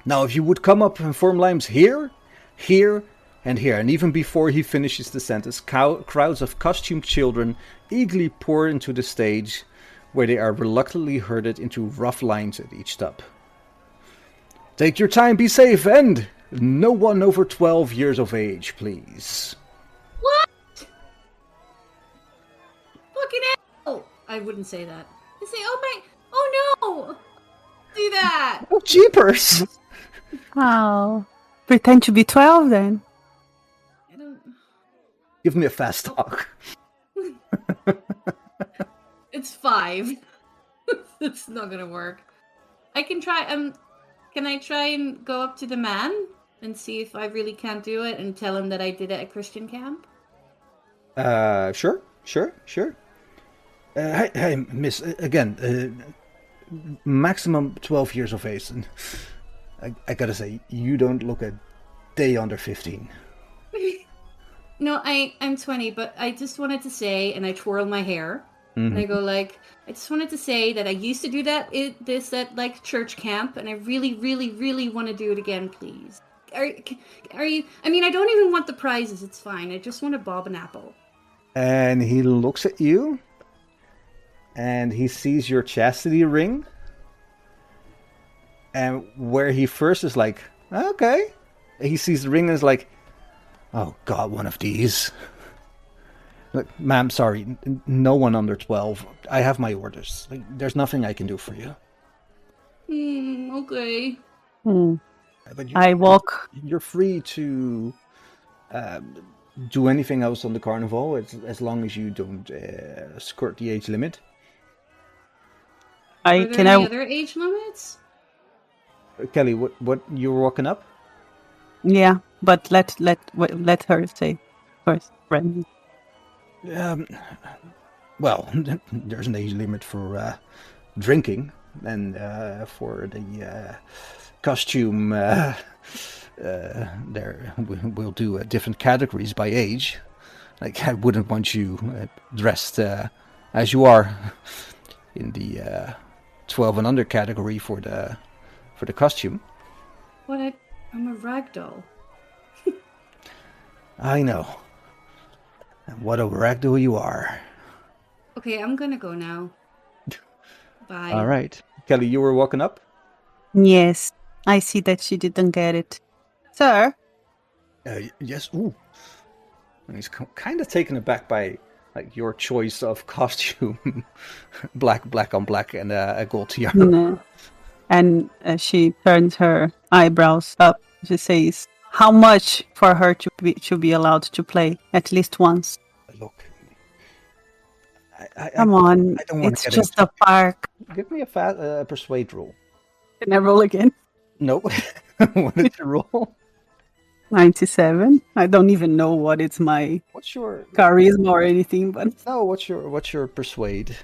Now, if you would come up and form lines here, here, and here, and even before he finishes the sentence, crowds of costumed children eagerly pour into the stage, where they are reluctantly herded into rough lines at each tub. Take your time, be safe, and no one over 12 years of age, please. What? Fucking hell! I wouldn't say that. I'd say, oh no! do that. Oh, jeepers! Oh, pretend to be 12 then. I don't. Give me a fast talk. It's 5. It's not gonna work. I can try. Can I try and go up to the man and see if I really can't do it and tell him that I did it at Christian camp? Sure. Hey, miss, again, maximum 12 years of age. And I gotta say, you don't look a day under 15. No, I'm 20, but I just wanted to say, and I twirl my hair, and I go like, I just wanted to say that I used to do that at like church camp, and I really, really, really want to do it again, please. Are you? I mean, I don't even want the prizes. It's fine. I just want to bob an apple. And he looks at you, and he sees your chastity ring, and where he first is like, okay, he sees the ring and is like, oh God, one of these. Look, ma'am, sorry, no one under 12. I have my orders. Like, there's nothing I can do for you. Okay. But I walk. You're free to do anything else on the carnival, as long as you don't skirt the age limit. Are there any other age limits? Kelly, what you were walking up? Yeah, but let her say first, Brandy. Well, there's an age limit for drinking, and for the costume, there we'll do different categories by age. Like, I wouldn't want you dressed as you are in the 12 and under category for the costume. What? I'm a ragdoll. I know. And what a ragdoll you are. Okay, I'm gonna go now. Bye. All right. Kelly, you were walking up? Yes, I see that she didn't get it. Sir? Yes. Ooh. And he's kind of taken aback by like your choice of costume. black on black and a gold tiara. No. And she turns her eyebrows up. She says, how much for her to be allowed to play at least once? Look. Come on, I don't want it's to just a park. Give me a persuade roll. Can I roll again? Nope. What did you roll? 97. I don't even know what it's my What's your charisma or anything, but no? What's your persuade?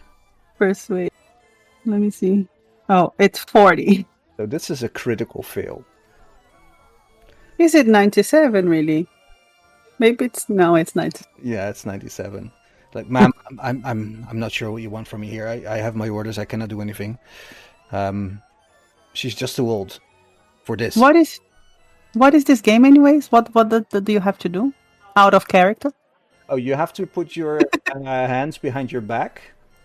persuade. Let me see. Oh, it's 40. So this is a critical fail. Is it 97 really? Maybe it's 90. Yeah, it's 97. Like, ma'am, I'm not sure what you want from me here. I have my orders. I cannot do anything. She's just too old for this. What is this game anyways? What do you have to do? Out of character? Oh, you have to put your hands behind your back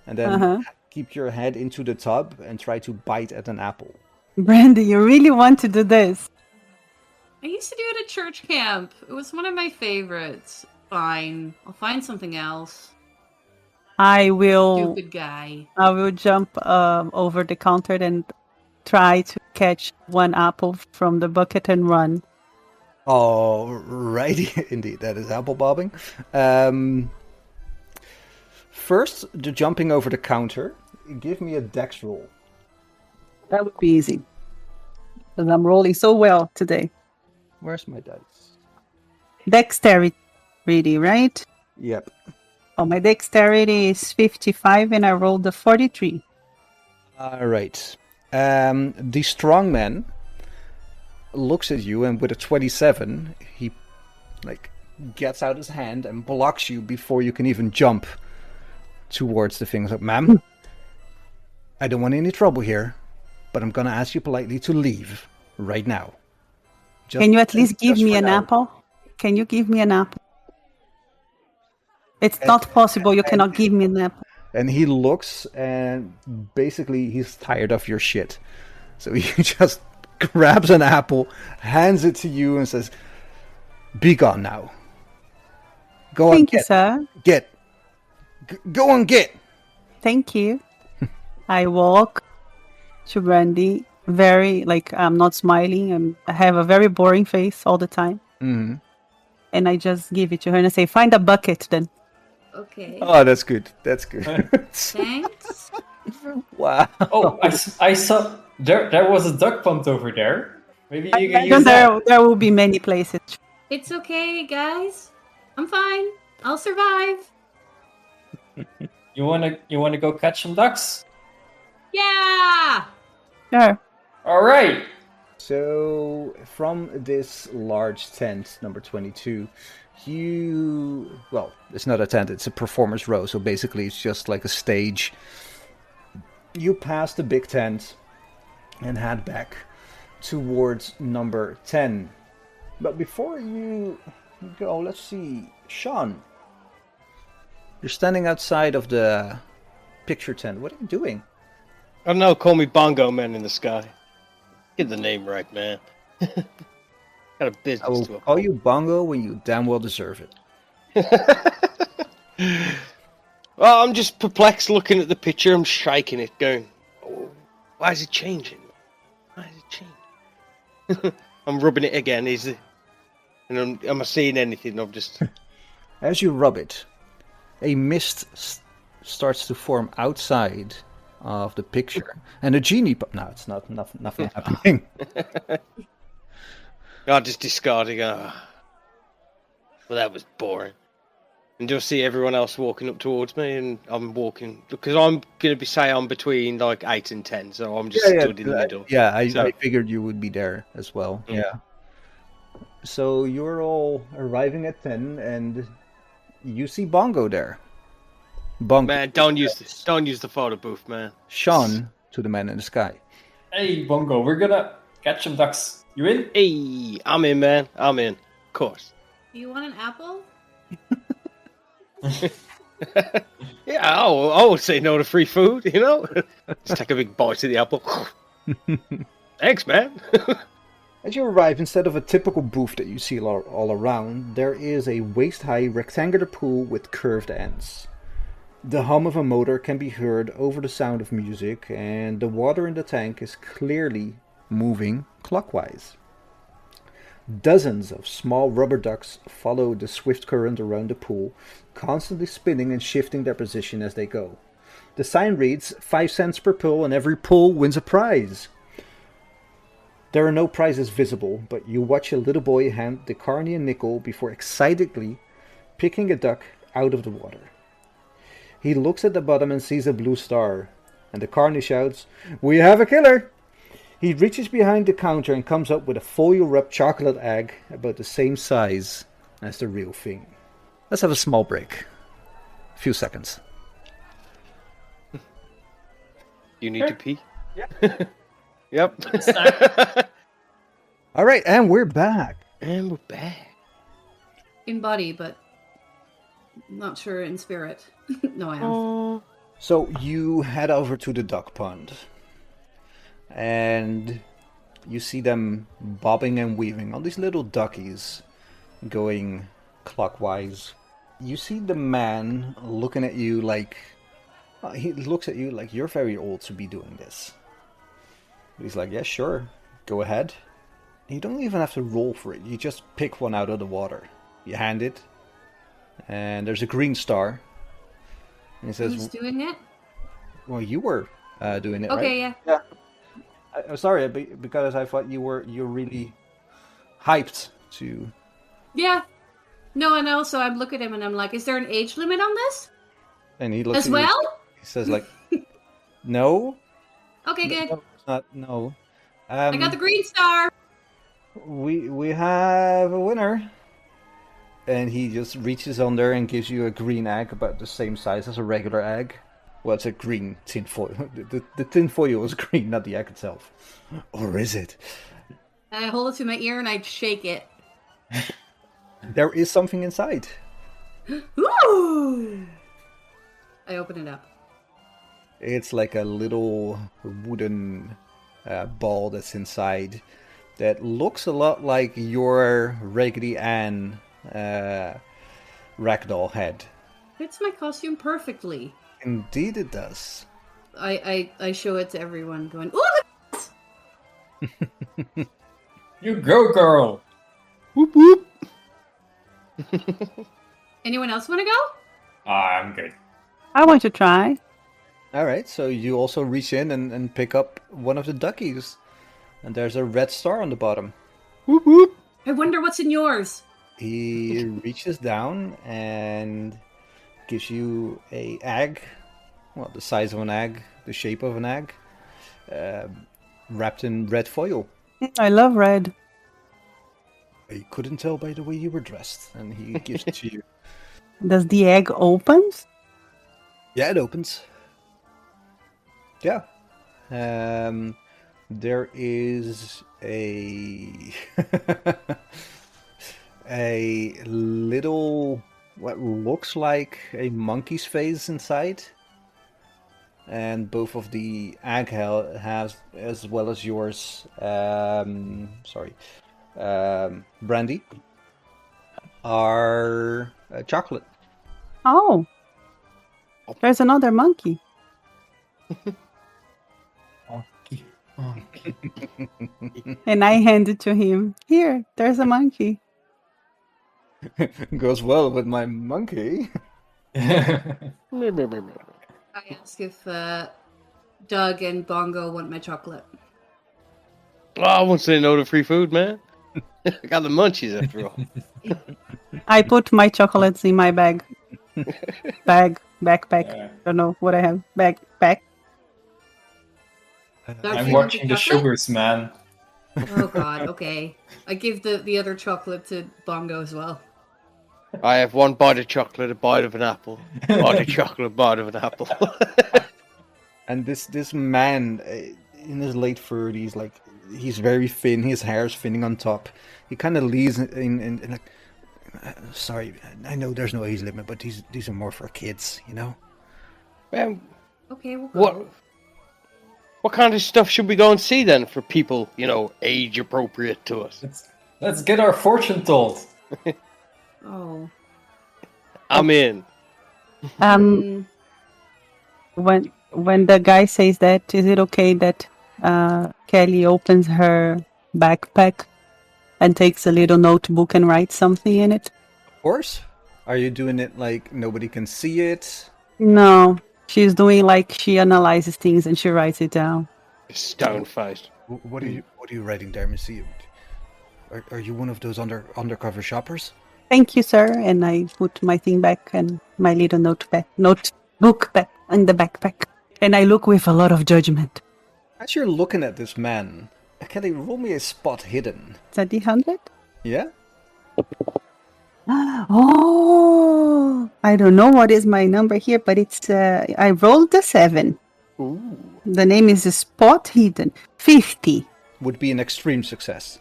and then keep your head into the tub and try to bite at an apple. Brandy, you really want to do this? I used to do it at church camp. It was one of my favorites. Fine. I'll find something else. I will Stupid guy. I will jump over the counter and try to catch one apple from the bucket and run. Alrighty, indeed, that is apple bobbing. First, the jumping over the counter. Give me a dex roll. That would be easy. Because I'm rolling so well today. Where's my dice? Dexterity, really, right? Yep. Oh, my dexterity is 55 and I rolled a 43. Alright. The strong man looks at you and with a 27, he gets out his hand and blocks you before you can even jump towards the things. Like, ma'am, I don't want any trouble here, but I'm gonna ask you politely to leave right now. Can you at least give me an apple? Can you give me an apple? It's not possible. You cannot give me an apple. And he looks and basically he's tired of your shit. So he just grabs an apple, hands it to you and says, be gone now. Go on, Thank you, sir. Go on, get. Thank you. I walk to Brandy very, like, I'm not smiling. I have a very boring face all the time. Mm-hmm. And I just give it to her and I say, find a bucket then. Okay. Oh, that's good. That's good. Thanks. Wow. Oh, I saw there was a duck pond over there. Maybe you can use that. There will be many places. It's okay, guys. I'm fine. I'll survive. You wanna go catch some ducks? Yeah! Sure. All right. So, from this large tent, number 22, well, it's not a tent, it's a performer's row, so basically it's just like a stage. You pass the big tent and head back towards number 10. But before you go, let's see, Sean. You're standing outside of the picture tent. What are you doing? I don't know, call me Bongo Man in the Sky. Get the name right, man. Got a business I will to call you Bongo when you damn well deserve it. Well, I'm just perplexed looking at the picture. I'm shaking it, going, oh, why is it changing? Why is it changing? I'm rubbing it again, is it? And am I seeing anything? I'm just... As you rub it, a mist starts to form outside of the picture, and a genie. No, it's not. Nothing happening. I'm just discarding. Well, that was boring. And you'll see everyone else walking up towards me, and I'm walking because I'm going to say I'm between like 8 and 10, so I'm just stood in the middle. I figured you would be there as well. Mm. Yeah. So you're all arriving at 10, and you see Bongo there. Bongo. Man, don't use the photo booth, man. Sean to the man in the sky. Hey, Bongo, we're gonna catch some ducks. You in? Hey, I'm in, man. I'm in. Of course. Do you want an apple? Yeah, I would say no to free food, you know? Just take a big bite of the apple. Thanks, man. As you arrive, instead of a typical booth that you see all around, there is a waist-high rectangular pool with curved ends. The hum of a motor can be heard over the sound of music, and the water in the tank is clearly moving clockwise. Dozens of small rubber ducks follow the swift current around the pool, constantly spinning and shifting their position as they go. The sign reads 5 cents per pull, and every pull wins a prize. There are no prizes visible, but you watch a little boy hand the carny a nickel before excitedly picking a duck out of the water. He looks at the bottom and sees a blue star, and the carny shouts, "We have a killer!" He reaches behind the counter and comes up with a foil-wrapped chocolate egg about the same size as the real thing. Let's have a small break. A few seconds. You need to pee? Yeah. Yep. Alright, and we're back. And we're back. In body, but not sure in spirit. No, I am. So you head over to the duck pond. And you see them bobbing and weaving, all these little duckies going clockwise. You see the man looking at you like... he looks at you like you're very old to be doing this. He's like, yeah, sure, go ahead. You don't even have to roll for it. You just pick one out of the water. You hand it, and there's a green star. And he says, Who's doing it? well, you were doing it, right? Okay, yeah. I'm sorry, because I thought you're really hyped to... Yeah. No, and also I look at him and I'm like, is there an age limit on this? And he looks As at well? you, he says like, no. Okay, good. No, it's not, no. I got the green star. We have a winner. And he just reaches under and gives you a green egg about the same size as a regular egg. Well, it's a green tinfoil. The tinfoil is green, not the egg itself. Or is it? And I hold it to my ear and I shake it. There is something inside. Ooh! I open it up. It's like a little wooden ball that's inside that looks a lot like your Raggedy Ann ragdoll head. Fits my costume perfectly. Indeed it does. I show it to everyone going, ooh, look at this! You go, girl! Whoop whoop. Anyone else want to go? I'm good. I want to try. All right, so you also reach in and pick up one of the duckies. And there's a red star on the bottom. Whoop whoop. I wonder what's in yours. He reaches down and gives you a egg. Well, the size of an egg, the shape of an egg, wrapped in red foil. I love red. You couldn't tell by the way you were dressed, and he gives it to you. Does the egg open? Yeah, it opens. Yeah. There is a a little what looks like a monkey's face inside, and both of the egg has, as well as yours, Brandy, are chocolate. Oh. There's another monkey. And I hand it to him. Here, there's a monkey. Goes well with my monkey. I ask if Doug and Bongo want my chocolate. Oh, I won't say no to free food, man. I got the munchies after all. I put my chocolates in my bag. Backpack. Yeah. Don't know what I have. Backpack. Doug, I'm you want watching the chocolate? sugars, man. Oh god, okay. I give the other chocolate to Bongo as well. I have one bite of chocolate, a bite of an apple. Bite of chocolate, bite of an apple. And this man, in his late 30s, like, he's very thin, his hair's thinning on top. He kind of leaves in like, sorry, I know there's no age limit, but these are more for kids, you know? Man, Okay, we'll go. what kind of stuff should we go and see then for people, age appropriate to us? Let's get our fortune told. Oh. I'm in. When the guy says that, is it okay that Kelly opens her backpack and takes a little notebook and writes something in it? Of course. Are you doing it like nobody can see it? No, she's doing like she analyzes things and she writes it down. Stone faced. What are you writing there, Missy? Are you one of those undercover shoppers? Thank you, sir. And I put my thing back and my little notebook back in the backpack. And I look with a lot of judgment. As you're looking at this man, Kelly, roll me a spot hidden. Is that the 100? Yeah? Oh, I don't know what is my number here, but it's I rolled the 7. Ooh. The name is Spot Hidden. 50. Would be an extreme success.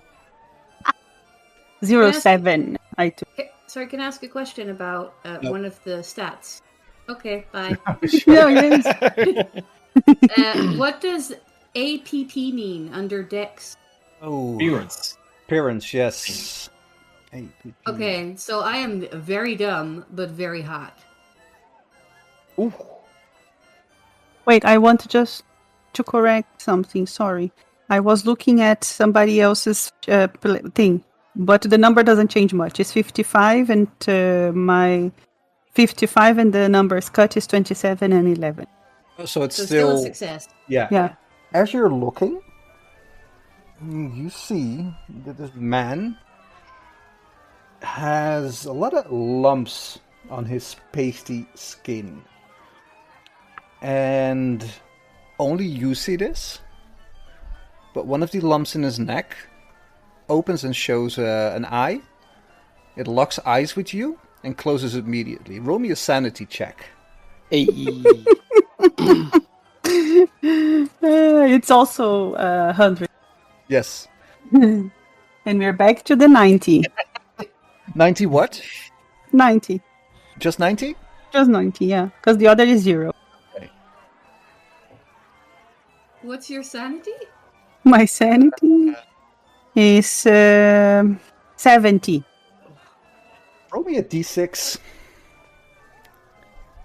07. I took. Okay, sorry, can I ask a question about one of the stats? Okay, bye. No, yes. What does APP mean under Dex? Oh, Appearance. appearance, yes. APP. Okay, so I am very dumb, but very hot. Ooh. Wait, I want to correct something. Sorry. I was looking at somebody else's thing, but the number doesn't change much. It's 55, and my 55 and the numbers cut is 27 and 11. So it's So still still a success. yeah. Yeah. As you're looking, you see that this man has a lot of lumps on his pasty skin. And only you see this, but one of the lumps in his neck opens and shows an eye. It locks eyes with you and closes immediately. Roll me a sanity check. Hey. It's also 100. Yes. And we're back to the 90. 90 what? 90. Just 90? Just 90, yeah. Because the other is 0. What's your sanity? My sanity is 70. Roll me a d6.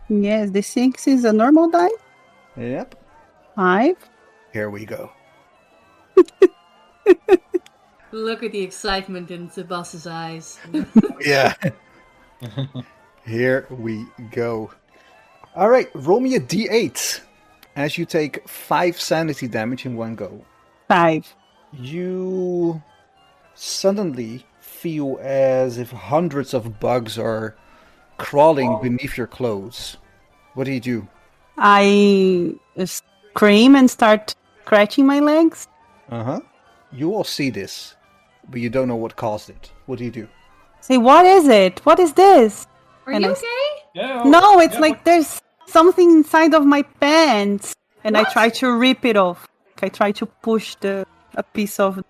Yes, the 6 is a normal die. Yep. 5. Here we go. Look at the excitement in the boss's eyes. Yeah. Here we go. All right, roll me a d8 as you take 5 sanity damage in one go. 5. You suddenly feel as if hundreds of bugs are crawling beneath your clothes. What do? I scream and start scratching my legs. Uh-huh. You all see this, but you don't know what caused it. What do? Say, what is it? What is this? Are And you I- okay? Yeah. No, it's like there's something inside of my pants. And I try to rip it off. I try to push a piece of...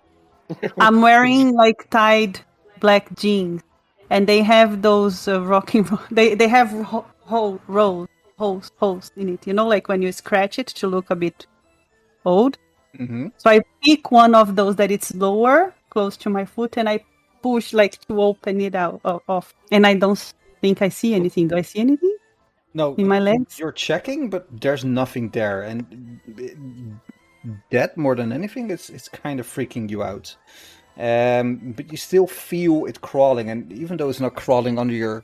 I'm wearing like tied black jeans. And they have those rocking... They have holes in it. You know, like when you scratch it to look a bit old. Mm-hmm. So I pick one of those that it's lower, close to my foot, and I push like to open it off. And I don't think I see anything. Do I see anything? No, In my legs? You're checking, but there's nothing there, and that more than anything, it's kind of freaking you out. But you still feel it crawling, and even though it's not crawling under your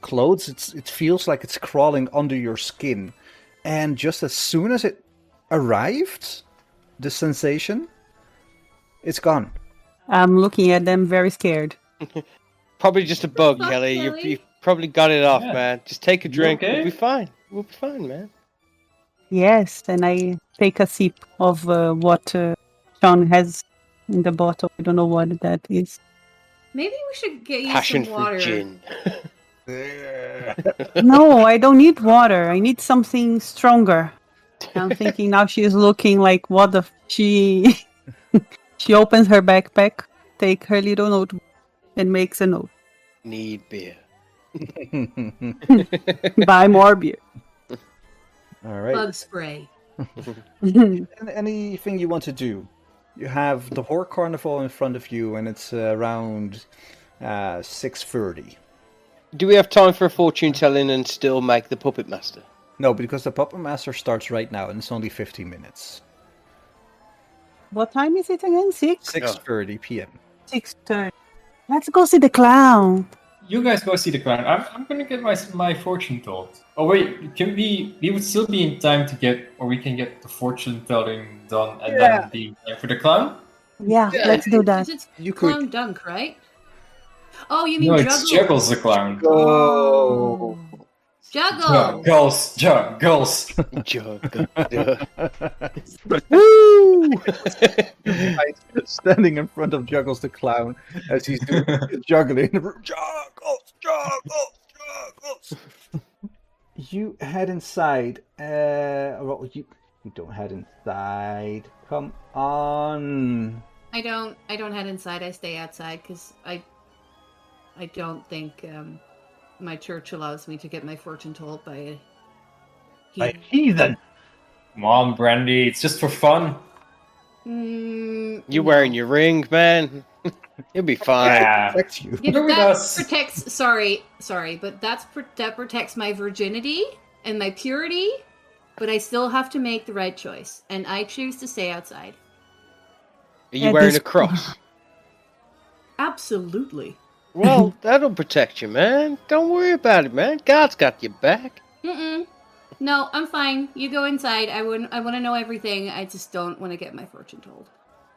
clothes, it feels like it's crawling under your skin. And just as soon as it arrived, the sensation, it's gone. I'm looking at them very scared. Probably just a bug, Fuck, Kelly. Kelly. You've probably got it off, Yeah. man. Just take a drink. okay? We'll be fine. We'll be fine, man. Yes, and I take a sip of what Sean has in the bottle. I don't know what that is. Maybe we should get you Passion some for water. gin. No, I don't need water. I need something stronger. I'm thinking now she's looking like what the... She opens her backpack, take her little notebook, and makes a note. Need beer. Buy more beer. All right. Bug spray. Anything you want to do? You have the Horror Carnival in front of you, and it's around 6:30. Do we have time for a fortune telling and still make the puppet master? No, because the Puppet Master starts right now, and it's only 15 minutes. What time is it again? 6? 6:30 p.m. 6:30. Let's go see the clown. You guys go see the clown. I'm gonna get my fortune told. Oh wait, can we would still be in time to get, or we can get the fortune telling done and then be in time for the clown? Yeah, let's do that. Because it's You could- clown dunk, right? Oh, you mean No, juggle? it's Juggles the clown. Go! Juggle. Juggles. Woo! Standing in front of Juggles the Clown as he's doing juggling. Juggles! You head inside. Well, you don't head inside. Come on. I don't head inside. I stay outside because I don't think my church allows me to get my fortune told by a heathen. Heathen! Come on, Brandy. It's just for fun. You're wearing your ring, man. You'll be fine. Yeah. Protects you. Yeah, Go with that us. protects. Sorry, but that protects my virginity and my purity. But I still have to make the right choice, and I choose to stay outside. Are you At wearing this- a cross? Absolutely. Well, that'll protect you, man. Don't worry about it, man. God's got your back. No, I'm fine. You go inside. I want to know everything. I just don't want to get my fortune told.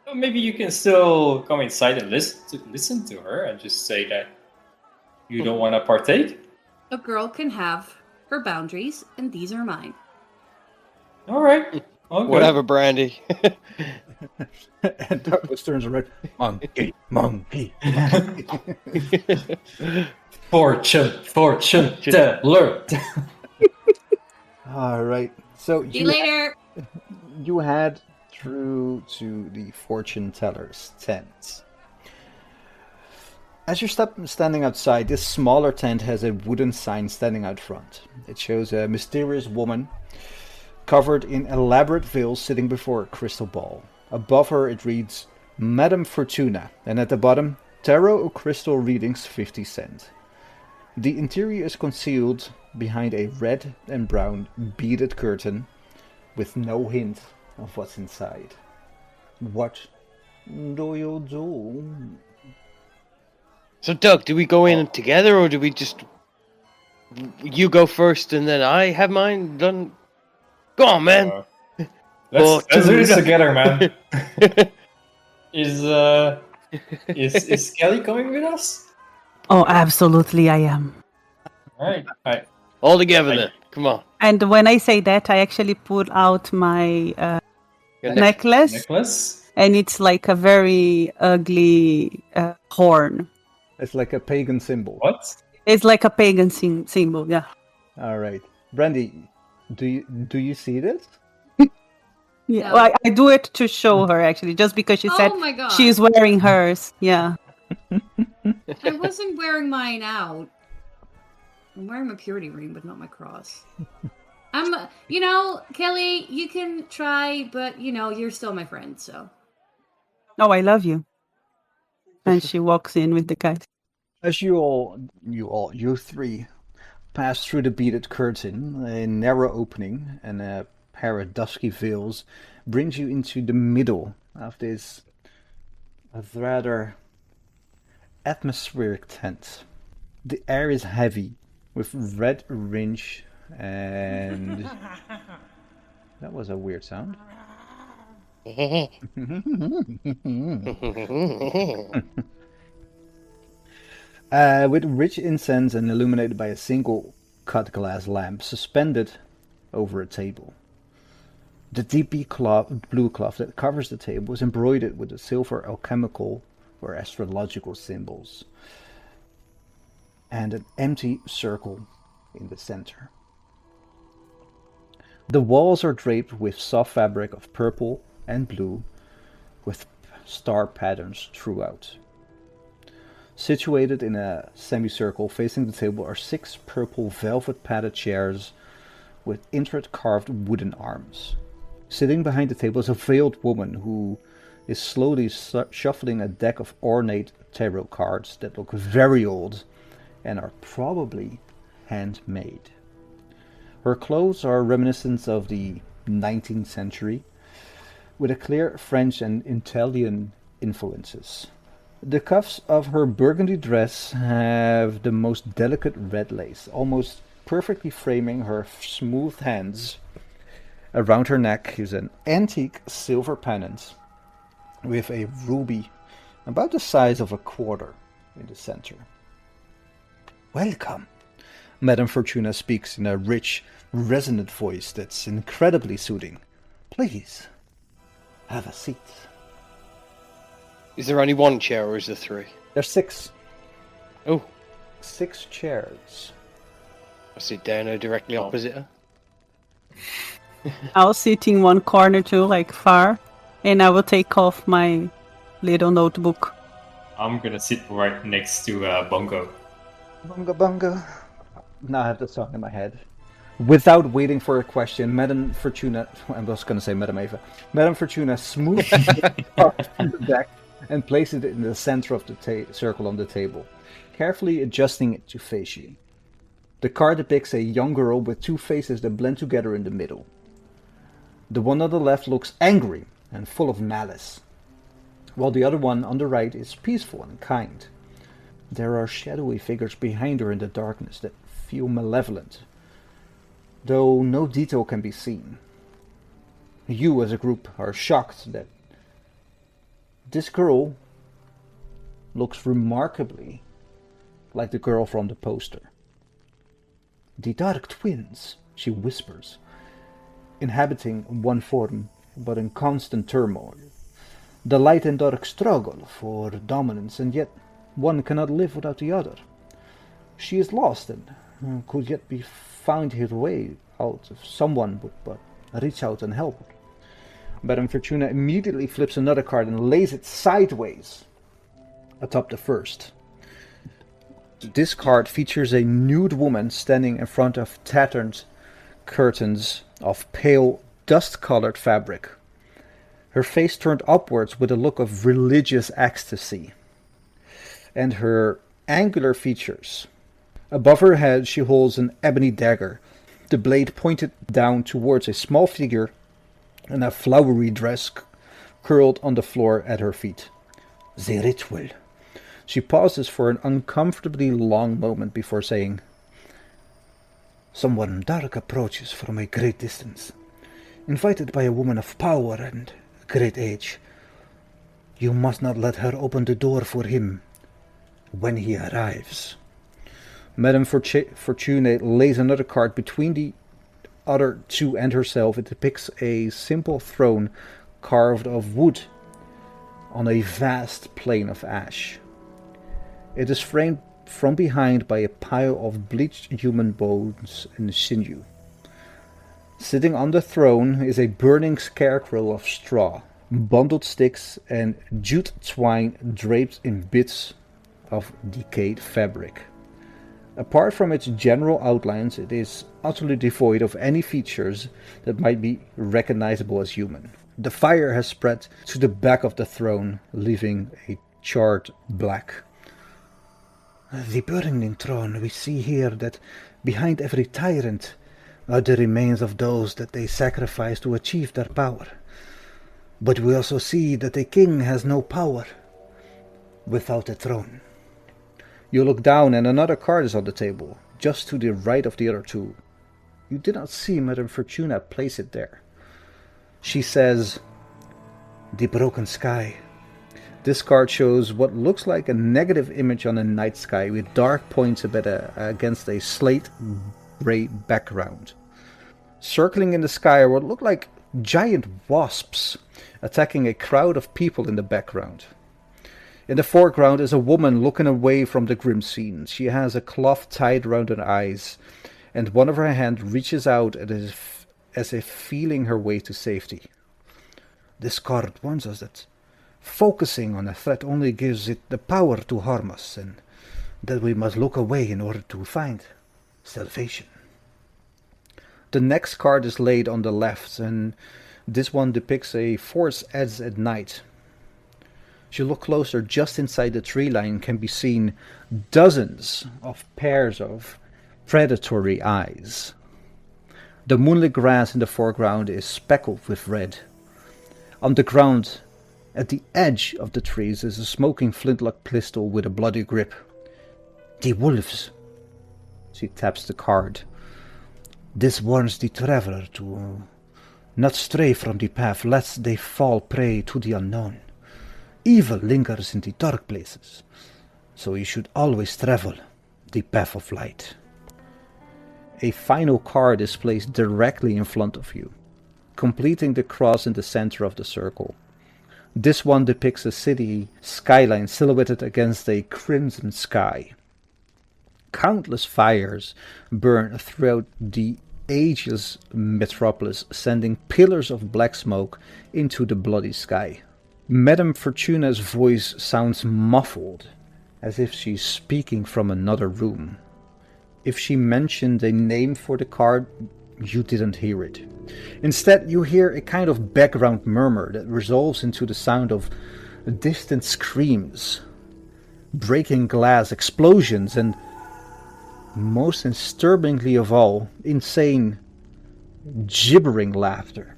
Well, maybe you can still come inside and listen to her and just say that you don't want to partake. A girl can have her boundaries, and these are mine. All right. Okay. Whatever, Brandy. And Douglas turns around. Monkey. Fortune teller. All right. So See you later. you head through to the fortune teller's tent. As you're standing outside, this smaller tent has a wooden sign standing out front. It shows a mysterious woman covered in elaborate veils sitting before a crystal ball. Above her it reads, Madame Fortuna, and at the bottom, Tarot or Crystal Readings 50 cents. The interior is concealed behind a red and brown beaded curtain with no hint of what's inside. What do you do? So, Doug, do we go in together, or do we just... You go first, and then I have mine done? Go on, man! Let's do this together, man. Is Kelly coming with us? Oh, absolutely, I am. Alright. All together, then. Come on. And when I say that, I actually pull out my necklace. And it's like a very ugly horn. It's like a pagan symbol. What? It's like a pagan symbol, yeah. All right. Brandy, do you see this? Yeah, No. well, I do it to show her, actually, just because she said my God. she's wearing hers. Yeah. I wasn't wearing mine out. I'm wearing my purity ring, but not my cross. Kelly, you can try, but, you're still my friend, so. Oh, I love you. And she walks in with the guys. As you three pass through the beaded curtain, a narrow opening and a pair of dusky veils brings you into the middle of this rather atmospheric tent. The air is heavy with red ringe and... That was a weird sound. With rich incense and illuminated by a single cut glass lamp suspended over a table. The deep blue cloth that covers the table is embroidered with the silver alchemical or astrological symbols, and an empty circle in the center. The walls are draped with soft fabric of purple and blue, with star patterns throughout. Situated in a semicircle facing the table are 6 purple velvet padded chairs with intricate carved wooden arms. Sitting behind the table is a veiled woman who is slowly shuffling a deck of ornate tarot cards that look very old and are probably handmade. Her clothes are reminiscent of the 19th century, with a clear French and Italian influences. The cuffs of her burgundy dress have the most delicate red lace, almost perfectly framing her smooth hands. Around her neck is an antique silver pendant with a ruby about the size of a quarter in the center. Welcome, Madame Fortuna speaks in a rich, resonant voice that's incredibly soothing. Please, have a seat. Is there only one chair, or is there 3? There's 6. Oh. 6 chairs. I sit down directly opposite her. I'll sit in one corner too, like far, and I will take off my little notebook. I'm gonna sit right next to Bongo. Bongo, bongo. Now I have the song in my head. Without waiting for a question, Madame Fortuna... I was going to say Madame Eva. Madame Fortuna smooths the card from the deck and places it in the center of the circle on the table, carefully adjusting it to face you. The card depicts a young girl with 2 faces that blend together in the middle. The one on the left looks angry and full of malice, while the other one on the right is peaceful and kind. There are shadowy figures behind her in the darkness that feel malevolent, though no detail can be seen. You as a group are shocked that this girl looks remarkably like the girl from the poster. The Dark Twins, she whispers, inhabiting one form but in constant turmoil. The light and dark struggle for dominance, and yet one cannot live without the other. She is lost and could yet be found her way out if someone would but reach out and help her. Madame Fortuna immediately flips another card and lays it sideways atop the first. This card features a nude woman standing in front of tattered curtains of pale, dust-colored fabric. Her face turned upwards with a look of religious ecstasy, and her angular features. Above her head she holds an ebony dagger, the blade pointed down towards a small figure in a flowery dress curled on the floor at her feet. The ritual. She pauses for an uncomfortably long moment before saying, Someone dark approaches from a great distance, invited by a woman of power and great age. You must not let her open the door for him when he arrives. Madame Fortune lays another card between the other two and herself. It depicts a simple throne carved of wood on a vast plain of ash. It is framed from behind by a pile of bleached human bones and sinew. Sitting on the throne is a burning scarecrow of straw, bundled sticks, and jute twine draped in bits of decayed fabric. Apart from its general outlines, it is utterly devoid of any features that might be recognizable as human. The fire has spread to the back of the throne, leaving a charred black. The burning throne, we see here that behind every tyrant are the remains of those that they sacrifice to achieve their power. But we also see that a king has no power without a throne. You look down and another card is on the table, just to the right of the other two. You did not see Madame Fortuna place it there. She says, The broken sky. This card shows what looks like a negative image on a night sky with dark points against a slate-gray background. Circling in the sky are what look like giant wasps attacking a crowd of people in the background. In the foreground is a woman looking away from the grim scene. She has a cloth tied around her eyes, and one of her hands reaches out as if feeling her way to safety. This card warns us that focusing on a threat only gives it the power to harm us, and that we must look away in order to find salvation. The next card is laid on the left, and this one depicts a forest edge at night. As you look closer, just inside the tree line can be seen dozens of pairs of predatory eyes. The moonlit grass in the foreground is speckled with red. On the ground, at the edge of the trees, is a smoking flintlock pistol with a bloody grip. The wolves. She taps the card. This warns the traveler to not stray from the path, lest they fall prey to the unknown. Evil lingers in the dark places, so you should always travel the path of light. A final card is placed directly in front of you, completing the cross in the center of the circle. This one depicts a city skyline silhouetted against a crimson sky. Countless fires burn throughout the ageless metropolis, sending pillars of black smoke into the bloody sky. Madame Fortuna's voice sounds muffled, as if she's speaking from another room. If she mentioned a name for the card, you didn't hear it. Instead, you hear a kind of background murmur that resolves into the sound of distant screams, breaking glass, explosions, and, most disturbingly of all, insane, gibbering laughter.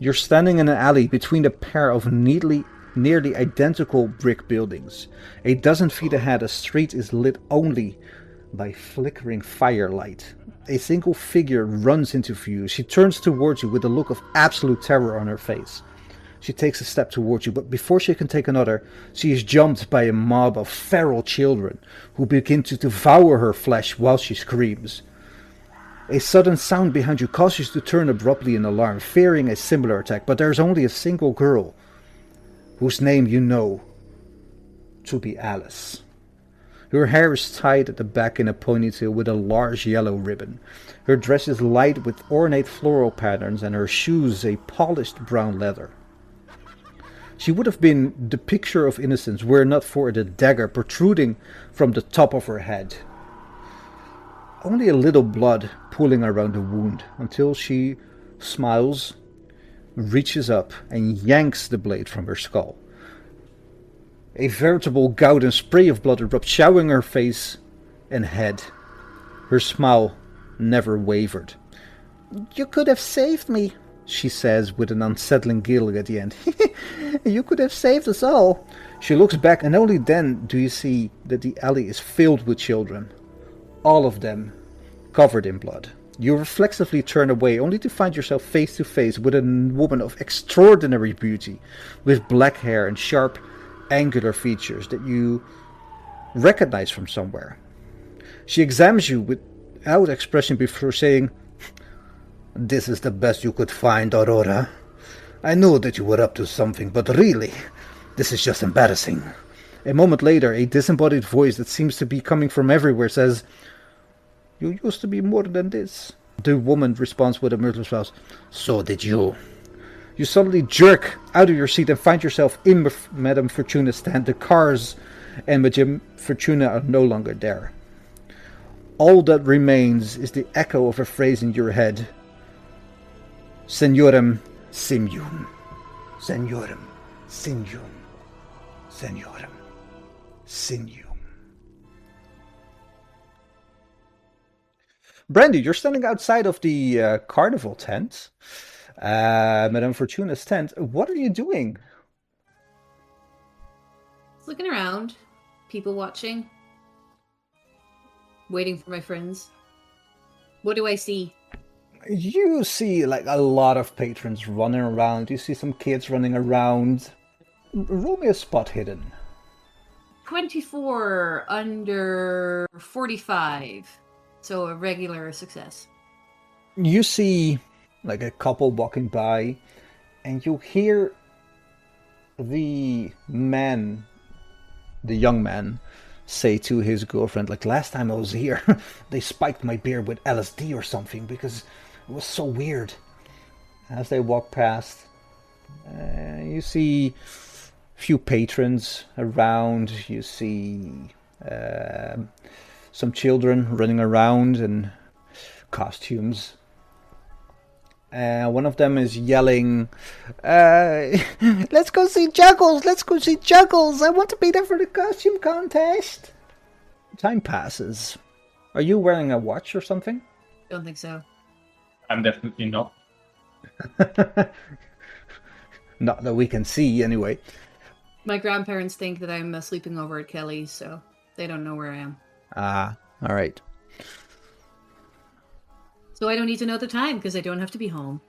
You're standing in an alley between a pair of nearly identical brick buildings. A dozen feet ahead, a street is lit only by flickering firelight. A single figure runs into view. She turns towards you with a look of absolute terror on her face. She takes a step towards you, but before she can take another, she is jumped by a mob of feral children who begin to devour her flesh while she screams. A sudden sound behind you causes you to turn abruptly in alarm, fearing a similar attack, but there is only a single girl, whose name you know to be Alice. Her hair is tied at the back in a ponytail with a large yellow ribbon. Her dress is light with ornate floral patterns, and her shoes a polished brown leather. She would have been the picture of innocence were it not for the dagger protruding from the top of her head. Only a little blood pooling around the wound, until she smiles, reaches up, and yanks the blade from her skull. A veritable gout and spray of blood erupts, showering her face and head. Her smile never wavered. "You could have saved me," she says with an unsettling giggle at the end. You could have saved us all. She looks back, and only then do you see that the alley is filled with children. All of them covered in blood. You reflexively turn away, only to find yourself face to face with a woman of extraordinary beauty, with black hair and sharp, angular features that you recognize from somewhere. She examines you without expression before saying, "This is the best you could find, Aurora. I know that you were up to something, but really, this is just embarrassing." A moment later, a disembodied voice that seems to be coming from everywhere says, "You used to be more than this." The woman responds with a mirthless laugh. "So did you." You suddenly jerk out of your seat and find yourself in Madame Fortuna's stand. The cars and Madame Fortuna are no longer there. All that remains is the echo of a phrase in your head. Seniorem simium. Seniorem simium. Seniorem simium. Brandy, you're standing outside of the carnival tent. Madame Fortuna's tent. What are you doing? Just looking around. People watching. Waiting for my friends. What do I see? You see like a lot of patrons running around. You see some kids running around. Roll me a spot hidden. 24 under 45. So a regular success. You see like a couple walking by, and you hear the young man, say to his girlfriend, like, "Last time I was here, they spiked my beer with LSD or something because it was so weird." As they walk past, you see a few patrons around. You see some children running around in costumes. One of them is yelling, "Let's go see Juggles! Let's go see Juggles! I want to be there for the costume contest!" Time passes. Are you wearing a watch or something? Don't think so. I'm definitely not. Not that we can see, anyway. My grandparents think that I'm sleeping over at Kelly's, so they don't know where I am. Ah, alright. So I don't need to know the time, because I don't have to be home.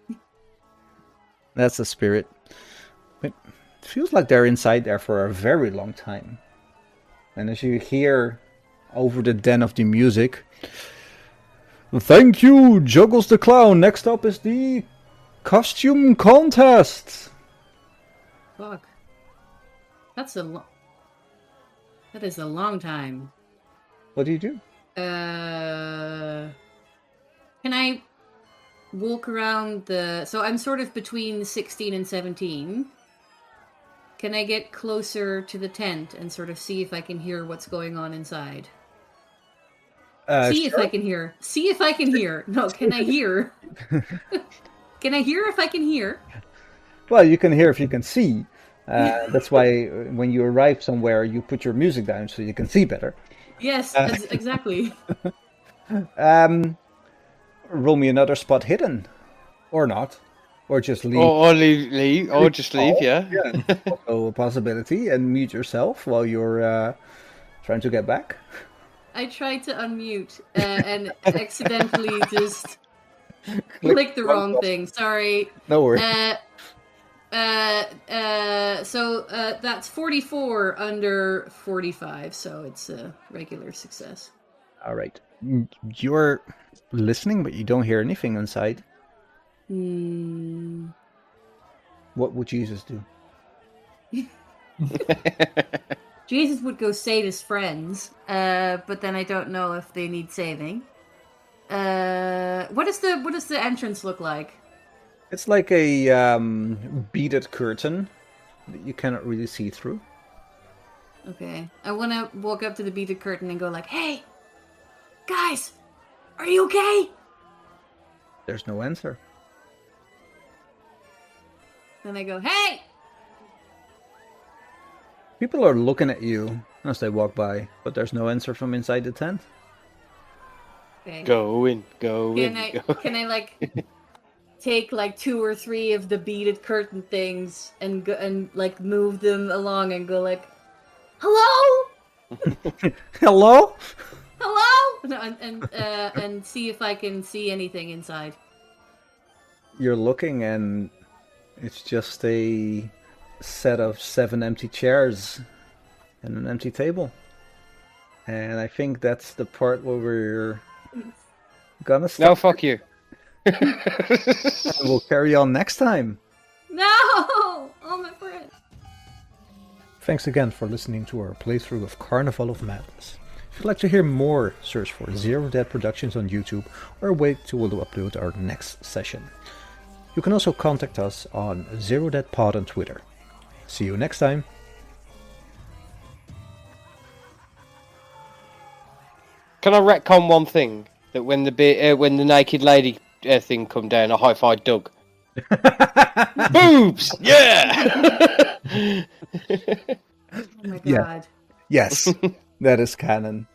That's the spirit. It feels like they're inside there for a very long time. And as you hear over the den of the music, "Thank you, Juggles the Clown. Next up is the costume contest." Fuck. That is a long time. What do you do? Can I walk around so I'm sort of between 16 and 17. Can I get closer to the tent and sort of see if I can hear what's going on inside? If I can hear. See if I can hear. No, can I hear? Can I hear if I can hear? Well, you can hear if you can see. That's why when you arrive somewhere, you put your music down so you can see better. Yes, exactly. Roll me another spot hidden. Or not. Or just leave. Or leave. Or just leave, yeah. Also a possibility. And mute yourself while you're trying to get back. I tried to unmute and accidentally just clicked the wrong thing. Sorry. No worries. So that's 44 under 45, so it's a regular success. All right. You're listening, but you don't hear anything inside. What would Jesus do? Jesus would go save his friends, but then I don't know if they need saving. What does the entrance look like? It's like a beaded curtain that you cannot really see through. Okay. I want to walk up to the beaded curtain and go like, "Hey, guys, are you okay?" There's no answer. Then I go, "Hey!" People are looking at you as they walk by, but there's no answer from inside the tent. Okay. Go in. Can I like take like 2 or 3 of the beaded curtain things and go and like move them along and go like, "Hello, Hello? hello," and see if I can see anything inside. You're looking, and it's just a set of 7 empty chairs and an empty table. And I think that's the part where we're gonna stop. No, fuck you. We'll carry on next time. No, oh my friend. Thanks again for listening to our playthrough of Carnival of Madness. If you'd like to hear more, search for Zero Dead Productions on YouTube or wait till we'll upload our next session. You can also contact us on Zero Dead Pod on Twitter. See you next time. Can I retcon one thing? That when the naked lady thing come down, I high-fived Doug. Boobs! Yeah! Oh my god. Yeah. Yes, that is canon.